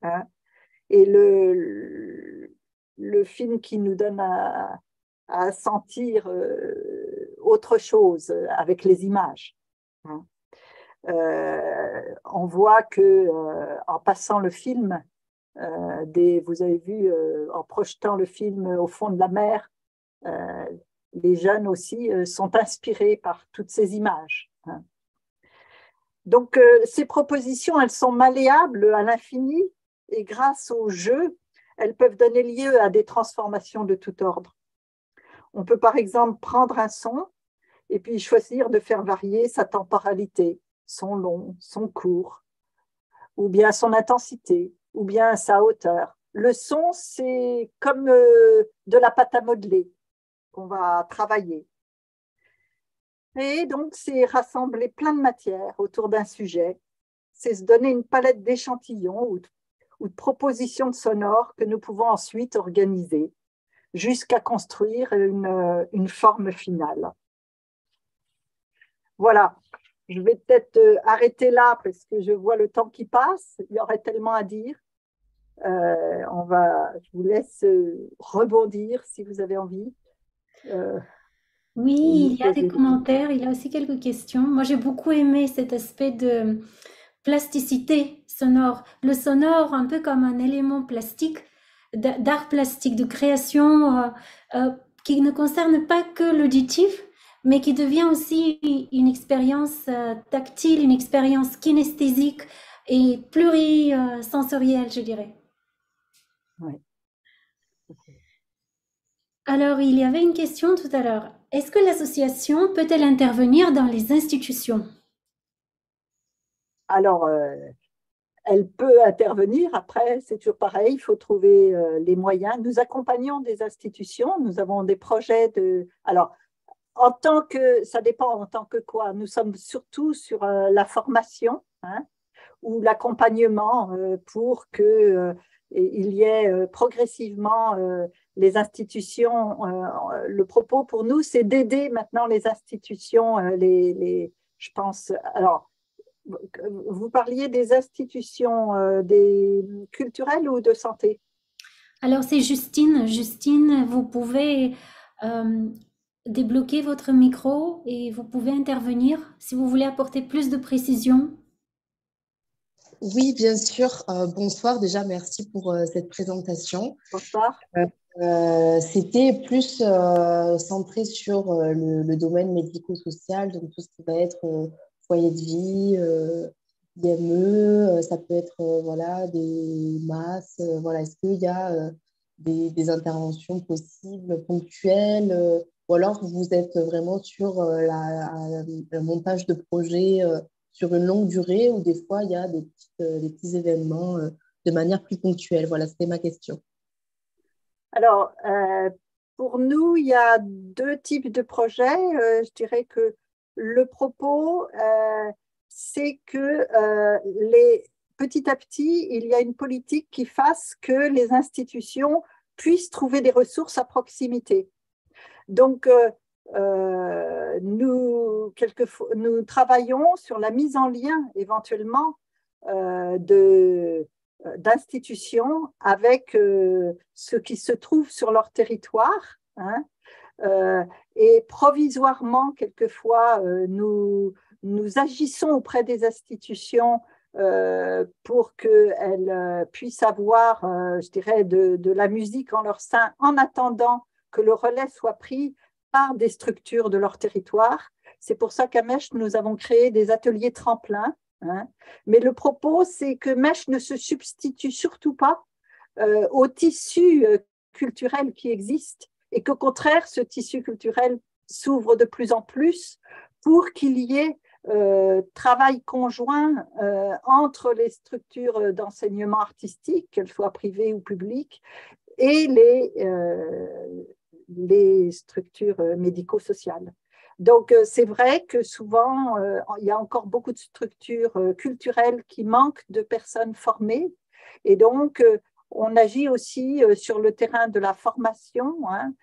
hein, et le film qui nous donne à sentir autre chose avec les images, hein. On voit que en passant le film, vous avez vu, en projetant le film au fond de la mer, les jeunes aussi sont inspirés par toutes ces images, hein. Donc, ces propositions, elles sont malléables à l'infini et grâce au jeu, elles peuvent donner lieu à des transformations de tout ordre. On peut par exemple prendre un son et puis choisir de faire varier sa temporalité, son long, son court, ou bien son intensité, ou bien sa hauteur. Le son, c'est comme de la pâte à modeler qu'on va travailler. Et donc, c'est rassembler plein de matières autour d'un sujet. C'est se donner une palette d'échantillons ou de propositions de sonores que nous pouvons ensuite organiser jusqu'à construire une forme finale. Voilà, je vais peut-être arrêter là parce que je vois le temps qui passe. Il y aurait tellement à dire. Je vous laisse rebondir si vous avez envie. Oui, il y a des commentaires, il y a aussi quelques questions. Moi, j'ai beaucoup aimé cet aspect de plasticité sonore. Le sonore, un peu comme un élément plastique, d'art plastique, de création qui ne concerne pas que l'auditif, mais qui devient aussi une expérience tactile, une expérience kinesthésique et plurisensorielle, je dirais. Oui. Alors, il y avait une question tout à l'heure. Est-ce que l'association peut-elle intervenir dans les institutions? Alors, elle peut intervenir. Après, c'est toujours pareil, il faut trouver les moyens. Nous accompagnons des institutions, nous avons des projets de… Alors, ça dépend en tant que quoi. Nous sommes surtout sur la formation, hein, ou l'accompagnement pour que… il y ait progressivement les institutions. Le propos pour nous, c'est d'aider maintenant les institutions, je pense… Alors, vous parliez des institutions des culturelles ou de santé? Alors, c'est Justine. Justine, vous pouvez débloquer votre micro et vous pouvez intervenir si vous voulez apporter plus de précision. Oui, bien sûr. Bonsoir. Déjà, merci pour cette présentation. Bonsoir. C'était plus centré sur le domaine médico-social, donc tout ce qui va être foyer de vie, IME, ça peut être voilà, des masses. Voilà. Est-ce qu'il y a des interventions possibles, ponctuelles, ou alors vous êtes vraiment sur le montage de projets sur une longue durée, ou des fois il y a des petits événements de manière plus ponctuelle. Voilà, c'était ma question. Alors, Pour nous, il y a deux types de projets. Je dirais que le propos, c'est que petit à petit, il y a une politique qui fasse que les institutions puissent trouver des ressources à proximité. Donc, nous travaillons sur la mise en lien éventuellement d'institutions avec ce qui se trouve sur leur territoire, hein, et provisoirement, quelquefois, nous agissons auprès des institutions pour qu'elles puissent avoir, je dirais, de la musique en leur sein en attendant que le relais soit pris par des structures de leur territoire. C'est pour ça qu'à Mèche, nous avons créé des ateliers tremplins. Hein. Mais le propos, c'est que Mèche ne se substitue surtout pas au tissu culturel qui existe et qu'au contraire, ce tissu culturel s'ouvre de plus en plus pour qu'il y ait travail conjoint entre les structures d'enseignement artistique, qu'elles soient privées ou publiques, et les structures médico-sociales. Donc, c'est vrai que souvent, il y a encore beaucoup de structures culturelles qui manquent de personnes formées. Et donc, on agit aussi sur le terrain de la formation, hein,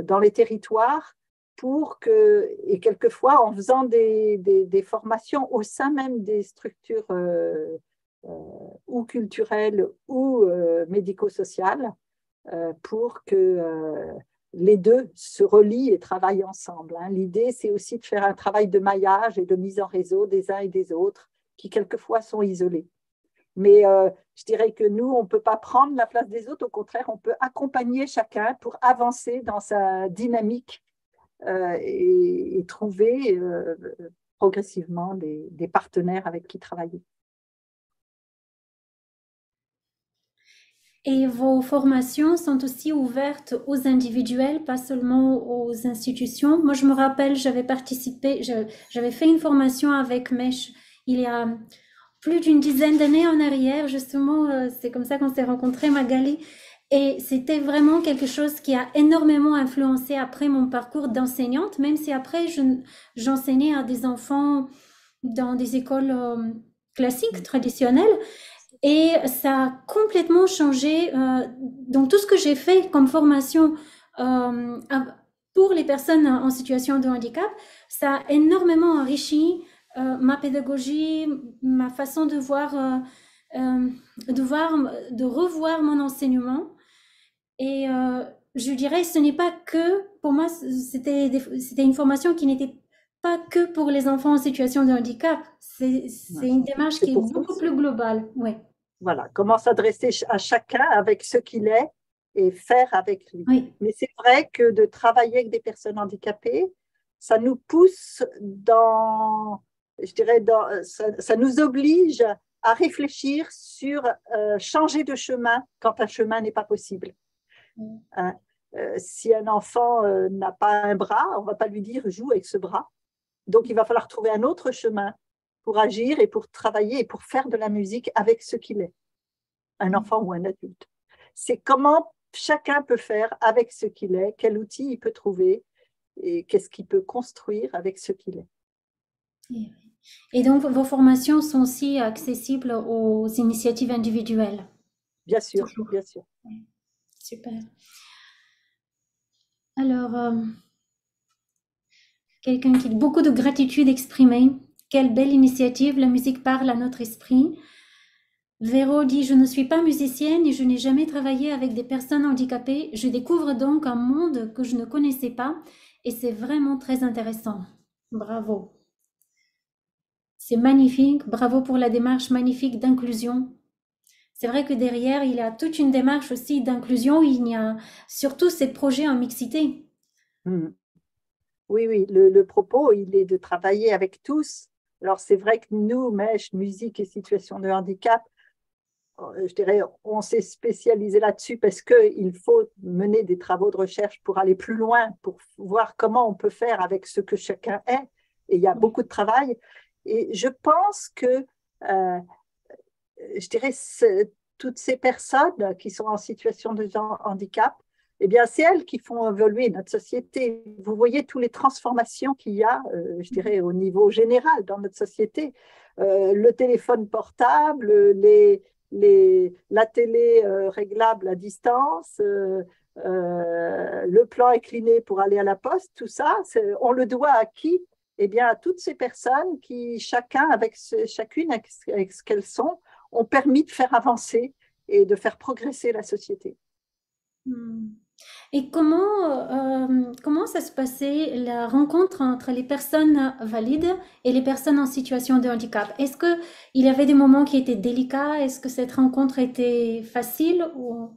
dans les territoires, et quelquefois en faisant des formations au sein même des structures ou culturelles ou médico-sociales, pour que les deux se relient et travaillent ensemble. Hein. L'idée, c'est aussi de faire un travail de maillage et de mise en réseau des uns et des autres, qui quelquefois sont isolés. Mais je dirais que nous, on ne peut pas prendre la place des autres, au contraire, on peut accompagner chacun pour avancer dans sa dynamique et trouver progressivement des partenaires avec qui travailler. Et vos formations sont aussi ouvertes aux individuels, pas seulement aux institutions. Moi, je me rappelle, j'avais fait une formation avec Mèche il y a plus d'une dizaine d'années en arrière, justement, c'est comme ça qu'on s'est rencontrés, Magali. Et c'était vraiment quelque chose qui a énormément influencé après mon parcours d'enseignante, même si après j'enseignais à des enfants dans des écoles classiques, traditionnelles. Et ça a complètement changé. Donc, tout ce que j'ai fait comme formation pour les personnes en situation de handicap, ça a énormément enrichi ma pédagogie, ma façon de revoir mon enseignement. Et je dirais, ce n'est pas que, pour moi, c'était une formation qui n'était pas que pour les enfants en situation de handicap. C'est une démarche qui est beaucoup plus globale. Ouais. Voilà, comment s'adresser à chacun avec ce qu'il est et faire avec lui. Oui. Mais c'est vrai que de travailler avec des personnes handicapées, ça nous pousse ça nous oblige à réfléchir sur changer de chemin quand un chemin n'est pas possible. Hein, si un enfant n'a pas un bras, on ne va pas lui dire « joue avec ce bras ». Donc, il va falloir trouver un autre chemin pour agir et pour travailler et pour faire de la musique avec ce qu'il est, un enfant ou un adulte. C'est comment chacun peut faire avec ce qu'il est, quel outil il peut trouver et qu'est-ce qu'il peut construire avec ce qu'il est. Et donc, vos formations sont aussi accessibles aux initiatives individuelles? Bien sûr, bien sûr. Super. Alors, quelqu'un qui a beaucoup de gratitude exprimée. Quelle belle initiative, la musique parle à notre esprit. Véro dit, je ne suis pas musicienne et je n'ai jamais travaillé avec des personnes handicapées. Je découvre donc un monde que je ne connaissais pas et c'est vraiment très intéressant. Bravo. C'est magnifique. Bravo pour la démarche magnifique d'inclusion. C'est vrai que derrière, il y a toute une démarche aussi d'inclusion. Il y a surtout ces projets en mixité. Oui, oui, le propos, il est de travailler avec tous. Alors, c'est vrai que nous, Mèche, musique et situation de handicap, je dirais, on s'est spécialisé là-dessus parce qu'il faut mener des travaux de recherche pour aller plus loin, pour voir comment on peut faire avec ce que chacun est. Et il y a beaucoup de travail. Et je pense que, je dirais, toutes ces personnes qui sont en situation de handicap eh bien, c'est elles qui font évoluer notre société. Vous voyez toutes les transformations qu'il y a, je dirais, au niveau général dans notre société. Le téléphone portable, la télé réglable à distance, le plan incliné pour aller à la poste, tout ça, on le doit à qui? Eh bien, à toutes ces personnes qui, chacune avec ce qu'elles sont, ont permis de faire avancer et de faire progresser la société. Et comment ça se passait la rencontre entre les personnes valides et les personnes en situation de handicap? Est-ce qu'il y avait des moments qui étaient délicats? Est-ce que cette rencontre était facile ou...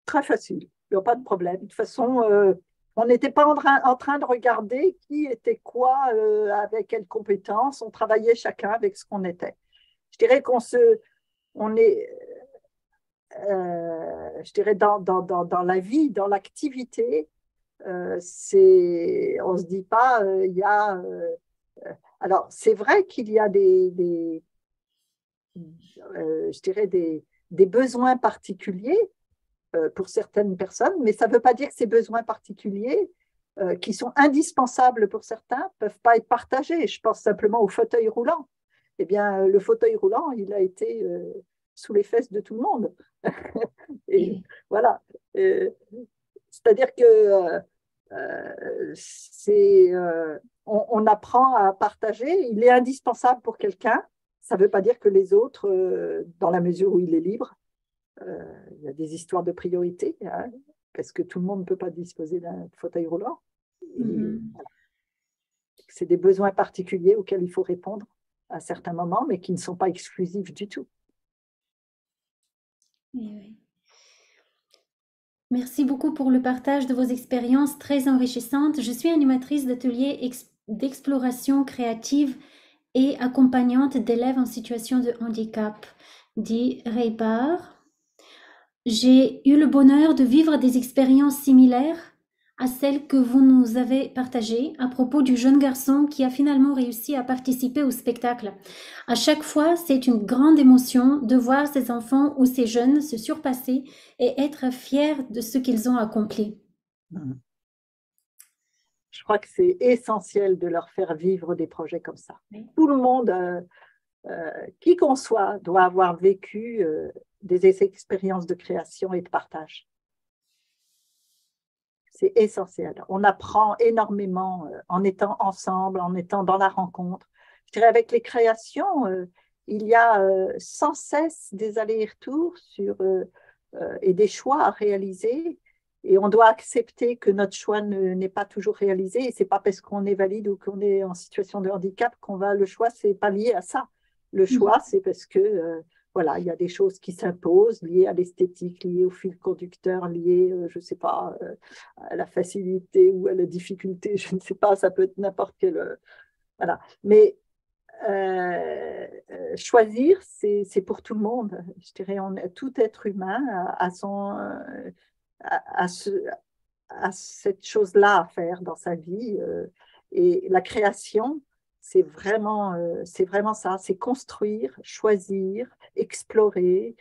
Très facile, il n'y a pas de problème. De toute façon, on n'était pas en train de regarder qui était quoi, avec quelles compétences. On travaillait chacun avec ce qu'on était. Je dirais on est... je dirais dans la vie, dans l'activité, on se dit pas, il y a. Alors, c'est vrai qu'il y a je dirais des besoins particuliers pour certaines personnes, mais ça ne veut pas dire que ces besoins particuliers, qui sont indispensables pour certains, ne peuvent pas être partagés. Je pense simplement au fauteuil roulant. Eh bien, le fauteuil roulant, il a été sous les fesses de tout le monde. Et voilà. C'est-à-dire que on apprend à partager. Il est indispensable pour quelqu'un. Ça ne veut pas dire que les autres, dans la mesure où il est libre, il y a des histoires de priorité, hein, parce que tout le monde ne peut pas disposer d'un fauteuil roulant. Voilà. C'est des besoins particuliers auxquels il faut répondre à certains moments, mais qui ne sont pas exclusifs du tout. Oui. Merci beaucoup pour le partage de vos expériences très enrichissantes. Je suis animatrice d'ateliers d'exploration créative et accompagnante d'élèves en situation de handicap, dit Reibar. J'ai eu le bonheur de vivre des expériences similaires à celles que vous nous avez partagées à propos du jeune garçon qui a finalement réussi à participer au spectacle. À chaque fois, c'est une grande émotion de voir ces enfants ou ces jeunes se surpasser et être fiers de ce qu'ils ont accompli. Je crois que c'est essentiel de leur faire vivre des projets comme ça. Oui. Tout le monde, qui qu'on soit, doit avoir vécu des expériences de création et de partage. C'est essentiel. On apprend énormément en étant ensemble, en étant dans la rencontre. Je dirais avec les créations, il y a sans cesse des allers-retours et des choix à réaliser. Et on doit accepter que notre choix n'est pas toujours réalisé. Et ce n'est pas parce qu'on est valide ou qu'on est en situation de handicap le choix, ce n'est pas lié à ça. Le choix, c'est parce que voilà, il y a des choses qui s'imposent liées à l'esthétique, liées au fil conducteur, liées, je ne sais pas, à la facilité ou à la difficulté, je ne sais pas, ça peut être n'importe quel... voilà. Mais choisir, c'est pour tout le monde. Je dirais, tout être humain a cette chose-là à faire dans sa vie. Et la création, c'est vraiment ça, c'est construire, choisir, explorer,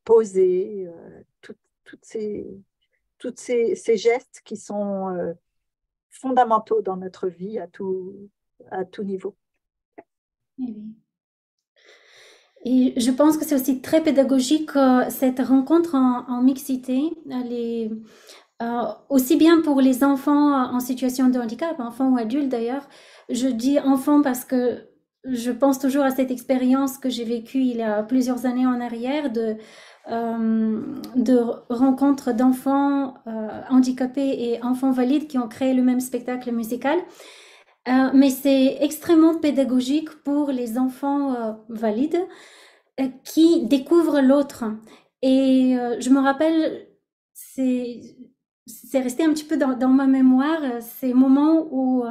poser, tous ces gestes qui sont fondamentaux dans notre vie à tout niveau. Oui. Et je pense que c'est aussi très pédagogique cette rencontre en mixité, aussi bien pour les enfants en situation de handicap, enfants ou adultes d'ailleurs. Je dis enfants parce que je pense toujours à cette expérience que j'ai vécue il y a plusieurs années en arrière de rencontres d'enfants handicapés et enfants valides qui ont créé le même spectacle musical. Mais c'est extrêmement pédagogique pour les enfants valides qui découvrent l'autre. Et je me rappelle, c'est resté un petit peu dans ma mémoire, ces moments où...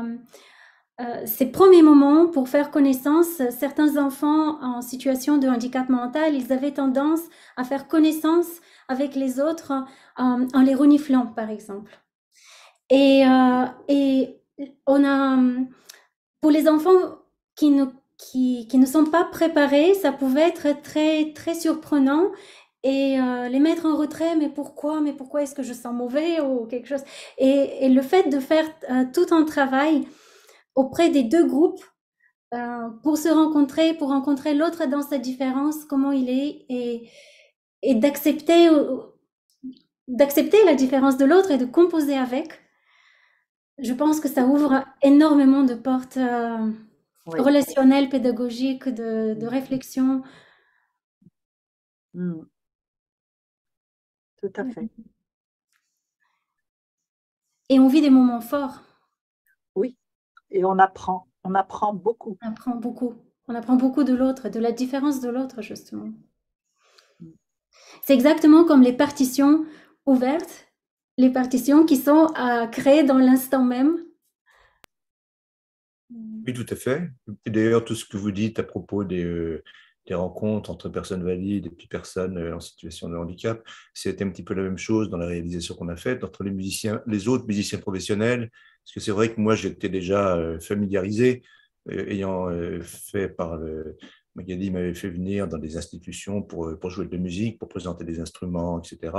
ces premiers moments pour faire connaissance, certains enfants en situation de handicap mental, ils avaient tendance à faire connaissance avec les autres en les reniflant, par exemple. Et on a, pour les enfants qui ne sont pas préparés, ça pouvait être très, très surprenant et les mettre en retrait, mais pourquoi est-ce que je sens mauvais ou quelque chose. Et le fait de faire tout un travail auprès des deux groupes pour se rencontrer, pour rencontrer l'autre dans sa différence, comment il est, et d'accepter la différence de l'autre et de composer avec. Je pense que ça ouvre énormément de portes relationnelles, pédagogiques, de réflexion. Tout à fait. Et on vit des moments forts. Oui, et on apprend beaucoup. On apprend beaucoup de l'autre, de la différence de l'autre, justement. C'est exactement comme les partitions ouvertes, les partitions qui sont créées dans l'instant même. Oui, tout à fait. Et d'ailleurs, tout ce que vous dites à propos des rencontres entre personnes valides et puis personnes en situation de handicap, c'était un petit peu la même chose dans la réalisation qu'on a faite entre les autres musiciens professionnels. Parce que c'est vrai que moi, j'étais déjà familiarisé, ayant fait par Magali m'avait fait venir dans des institutions pour jouer de la musique, pour présenter des instruments, etc.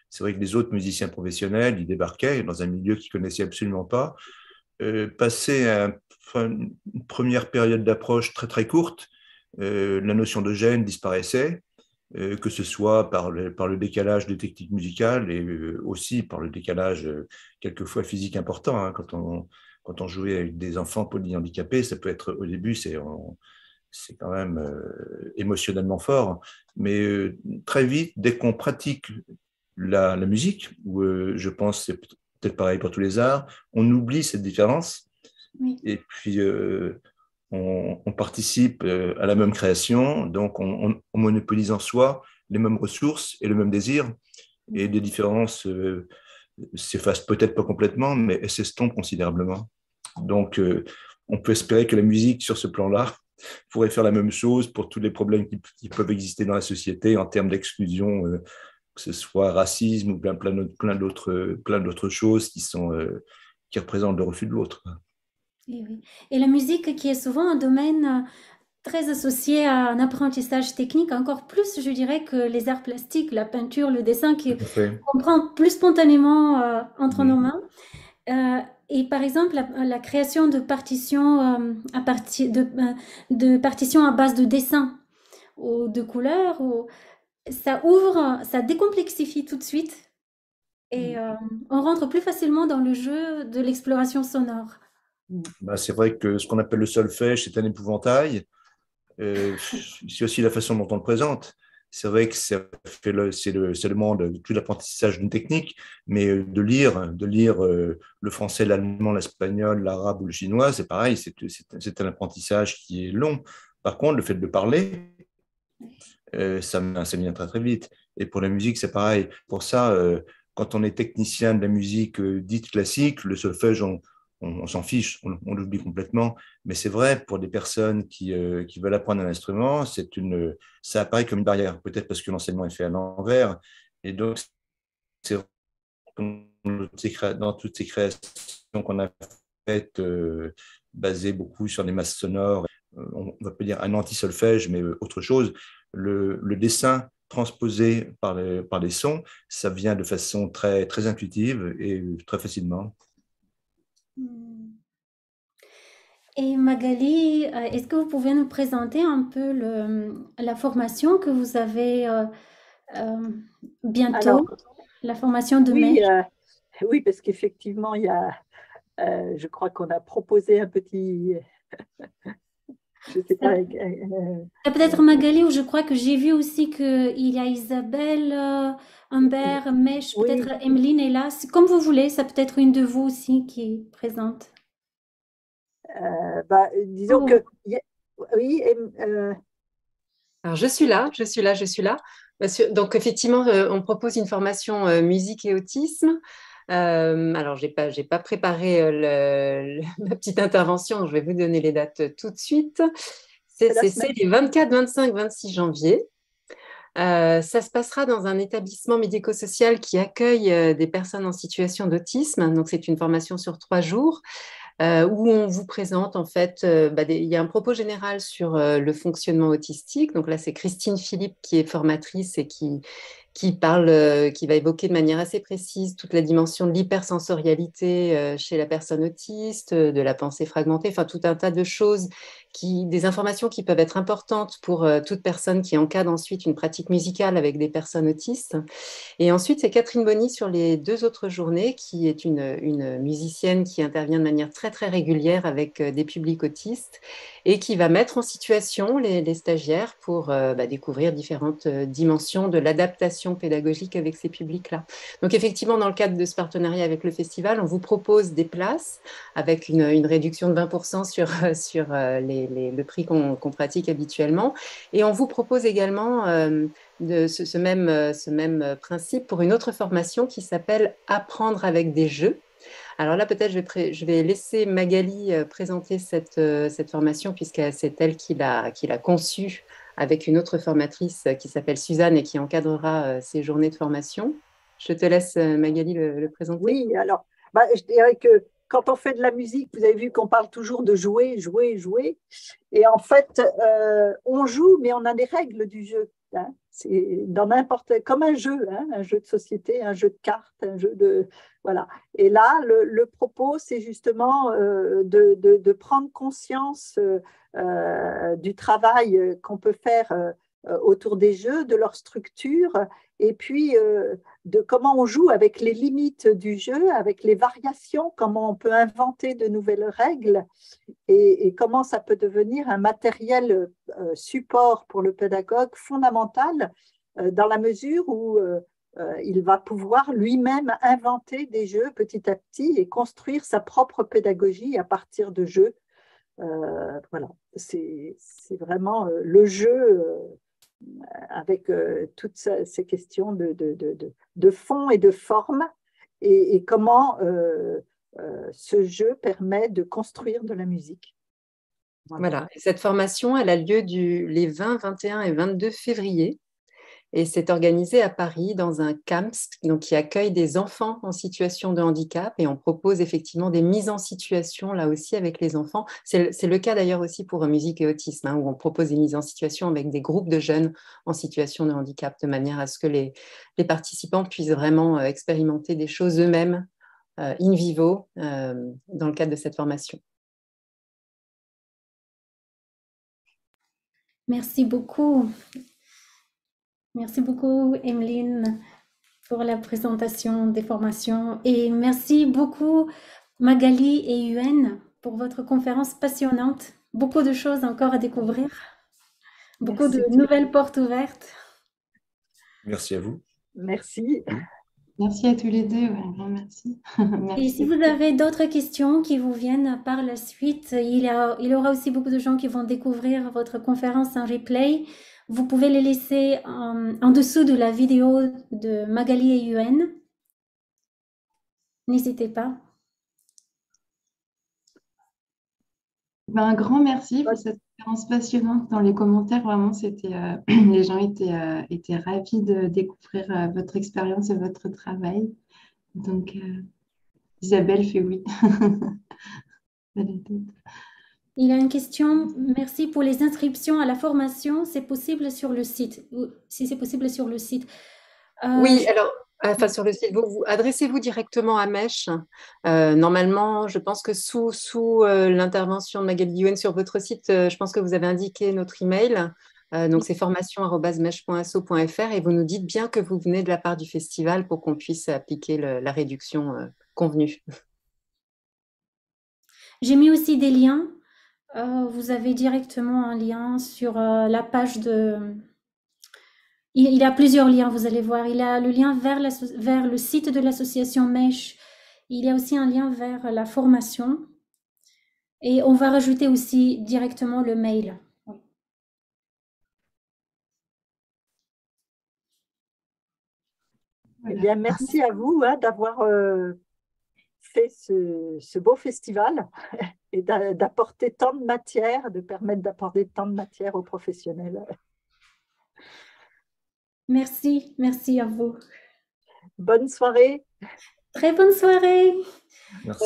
C'est vrai que les autres musiciens professionnels, ils débarquaient dans un milieu qu'ils ne connaissaient absolument pas, passaient une première période d'approche très très courte, la notion de gêne disparaissait, que ce soit par le décalage des techniques musicales et aussi par le décalage quelquefois physique important. Hein, quand on jouait avec des enfants polyhandicapés, ça peut être au début, c'est quand même émotionnellement fort, mais très vite, dès qu'on pratique la musique, où je pense que c'est peut-être pareil pour tous les arts, on oublie cette différence. Oui. Et puis on participe à la même création, donc on monopolise en soi les mêmes ressources et le même désir, et des différences s'effacent peut-être pas complètement, mais elles s'estompent considérablement. Donc on peut espérer que la musique sur ce plan-là pourrait faire la même chose pour tous les problèmes qui peuvent exister dans la société en termes d'exclusion, que ce soit racisme ou plein d'autres choses qui représentent le refus de l'autre. Et, oui. Et la musique qui est souvent un domaine très associé à un apprentissage technique, encore plus, je dirais, que les arts plastiques, la peinture, le dessin, qu'on prend plus spontanément entre nos mains. Et par exemple, la création de partitions de partitions à base de dessins ou de couleurs, ça décomplexifie tout de suite et on rentre plus facilement dans le jeu de l'exploration sonore. Bah, c'est vrai que ce qu'on appelle le solfège, c'est un épouvantail. C'est aussi la façon dont on le présente. C'est vrai que c'est le monde, tout l'apprentissage d'une technique, mais de lire le français, l'allemand, l'espagnol, l'arabe ou le chinois, c'est pareil, c'est un apprentissage qui est long. Par contre, le fait de parler, ça vient très très vite. Et pour la musique, c'est pareil. Pour ça, quand on est technicien de la musique dite classique, le solfège, on s'en fiche, on l'oublie complètement. Mais c'est vrai, pour des personnes qui veulent apprendre un instrument, ça apparaît comme une barrière, peut-être parce que l'enseignement est fait à l'envers. Et donc, c'est vrai, dans toutes ces créations qu'on a faites, basées beaucoup sur des masses sonores, on va pas dire un anti-solfège, mais autre chose, le dessin transposé par les sons, ça vient de façon très, très intuitive et très facilement. Et Magali, est-ce que vous pouvez nous présenter un peu la formation que vous avez bientôt? Alors, la formation de mai? Oui, parce qu'effectivement, je crois qu'on a proposé un petit... je sais pas. Peut-être Magali, ou je crois que j'ai vu aussi qu'il y a Isabelle, Humbert, Mèche, peut-être Emeline est là. Comme vous voulez, ça peut être une de vous aussi qui est présente. Disons que oui. Alors je suis là. Donc effectivement, on propose une formation musique et autisme. Alors j'ai pas préparé ma petite intervention. Je vais vous donner les dates tout de suite. C'est les 24, 25, 26 janvier. Ça se passera dans un établissement médico-social qui accueille des personnes en situation d'autisme. Donc c'est une formation sur 3 jours. où on vous présente en fait, il y a un propos général sur le fonctionnement autistique. Donc là, c'est Christine Philippe qui est formatrice et qui va évoquer de manière assez précise toute la dimension de l'hypersensorialité chez la personne autiste, de la pensée fragmentée, enfin tout un tas de choses, des informations qui peuvent être importantes pour toute personne qui encadre ensuite une pratique musicale avec des personnes autistes. Et ensuite, c'est Catherine Bonny sur les 2 autres journées, qui est une musicienne qui intervient de manière très très régulière avec des publics autistes et qui va mettre en situation les stagiaires pour découvrir différentes dimensions de l'adaptation pédagogique avec ces publics-là. Donc effectivement, dans le cadre de ce partenariat avec le festival, on vous propose des places avec une réduction de 20% sur le prix qu'on pratique habituellement. Et on vous propose également de ce même principe pour une autre formation qui s'appelle « Apprendre avec des jeux ». Alors là, peut-être je vais laisser Magali présenter cette formation, puisque c'est elle qui l'a conçue avec une autre formatrice qui s'appelle Suzanne et qui encadrera ces journées de formation. Je te laisse, Magali, le présenter. Oui, alors, je dirais que quand on fait de la musique, vous avez vu qu'on parle toujours de jouer, jouer, jouer. Et en fait, on joue, mais on a des règles du jeu. Hein. C'est comme un jeu de société, un jeu de cartes, un jeu de… Voilà. Et là, le propos, c'est justement de prendre conscience du travail qu'on peut faire autour des jeux, de leur structure, et puis de comment on joue avec les limites du jeu, avec les variations, comment on peut inventer de nouvelles règles, et comment ça peut devenir un matériel support pour le pédagogue fondamental dans la mesure où il va pouvoir lui-même inventer des jeux petit à petit et construire sa propre pédagogie à partir de jeux. Voilà, c'est vraiment le jeu avec toutes ces questions de fond et de forme et comment ce jeu permet de construire de la musique. Voilà. Et cette formation, elle a lieu les 20, 21 et 22 février. Et c'est organisé à Paris dans un CAMS, donc qui accueille des enfants en situation de handicap, et on propose effectivement des mises en situation là aussi avec les enfants. C'est le cas d'ailleurs aussi pour musique et autisme, où on propose des mises en situation avec des groupes de jeunes en situation de handicap, de manière à ce que les participants puissent vraiment expérimenter des choses eux-mêmes in vivo dans le cadre de cette formation. Merci beaucoup. Merci beaucoup, Emeline, pour la présentation des formations. Et merci beaucoup, Magali et Yuen, pour votre conférence passionnante. Beaucoup de choses encore à découvrir. Beaucoup de nouvelles portes ouvertes. Merci à vous. Merci. Merci à tous les deux. Ouais, merci. Et si vous avez d'autres questions qui vous viennent par la suite, il y aura aussi beaucoup de gens qui vont découvrir votre conférence en replay. Vous pouvez les laisser en dessous de la vidéo de Magali et Yuen. N'hésitez pas. Un grand merci pour cette conférence passionnante. Dans les commentaires, vraiment, les gens étaient ravis de découvrir votre expérience et votre travail. Donc, Isabelle fait oui. Il y a une question. Merci pour les inscriptions à la formation. C'est possible sur le site? Si c'est possible sur le site. Oui, alors, sur le site, vous adressez-vous directement à Mèche. Normalement, je pense que sous l'intervention de Magali Yuen sur votre site, je pense que vous avez indiqué notre email. Donc, c'est formation@mèche.asso.fr et vous nous dites bien que vous venez de la part du festival pour qu'on puisse appliquer la réduction convenue. J'ai mis aussi des liens. Vous avez directement un lien sur la page de… Il y a plusieurs liens, vous allez voir. Il y a le lien vers le site de l'association Mèche. Il y a aussi un lien vers la formation. Et on va rajouter aussi directement le mail. Eh bien, merci à vous d'avoir fait ce beau festival et d'apporter tant de matière, de permettre d'apporter tant de matière aux professionnels. Merci, merci à vous. Bonne soirée. Très bonne soirée. Merci.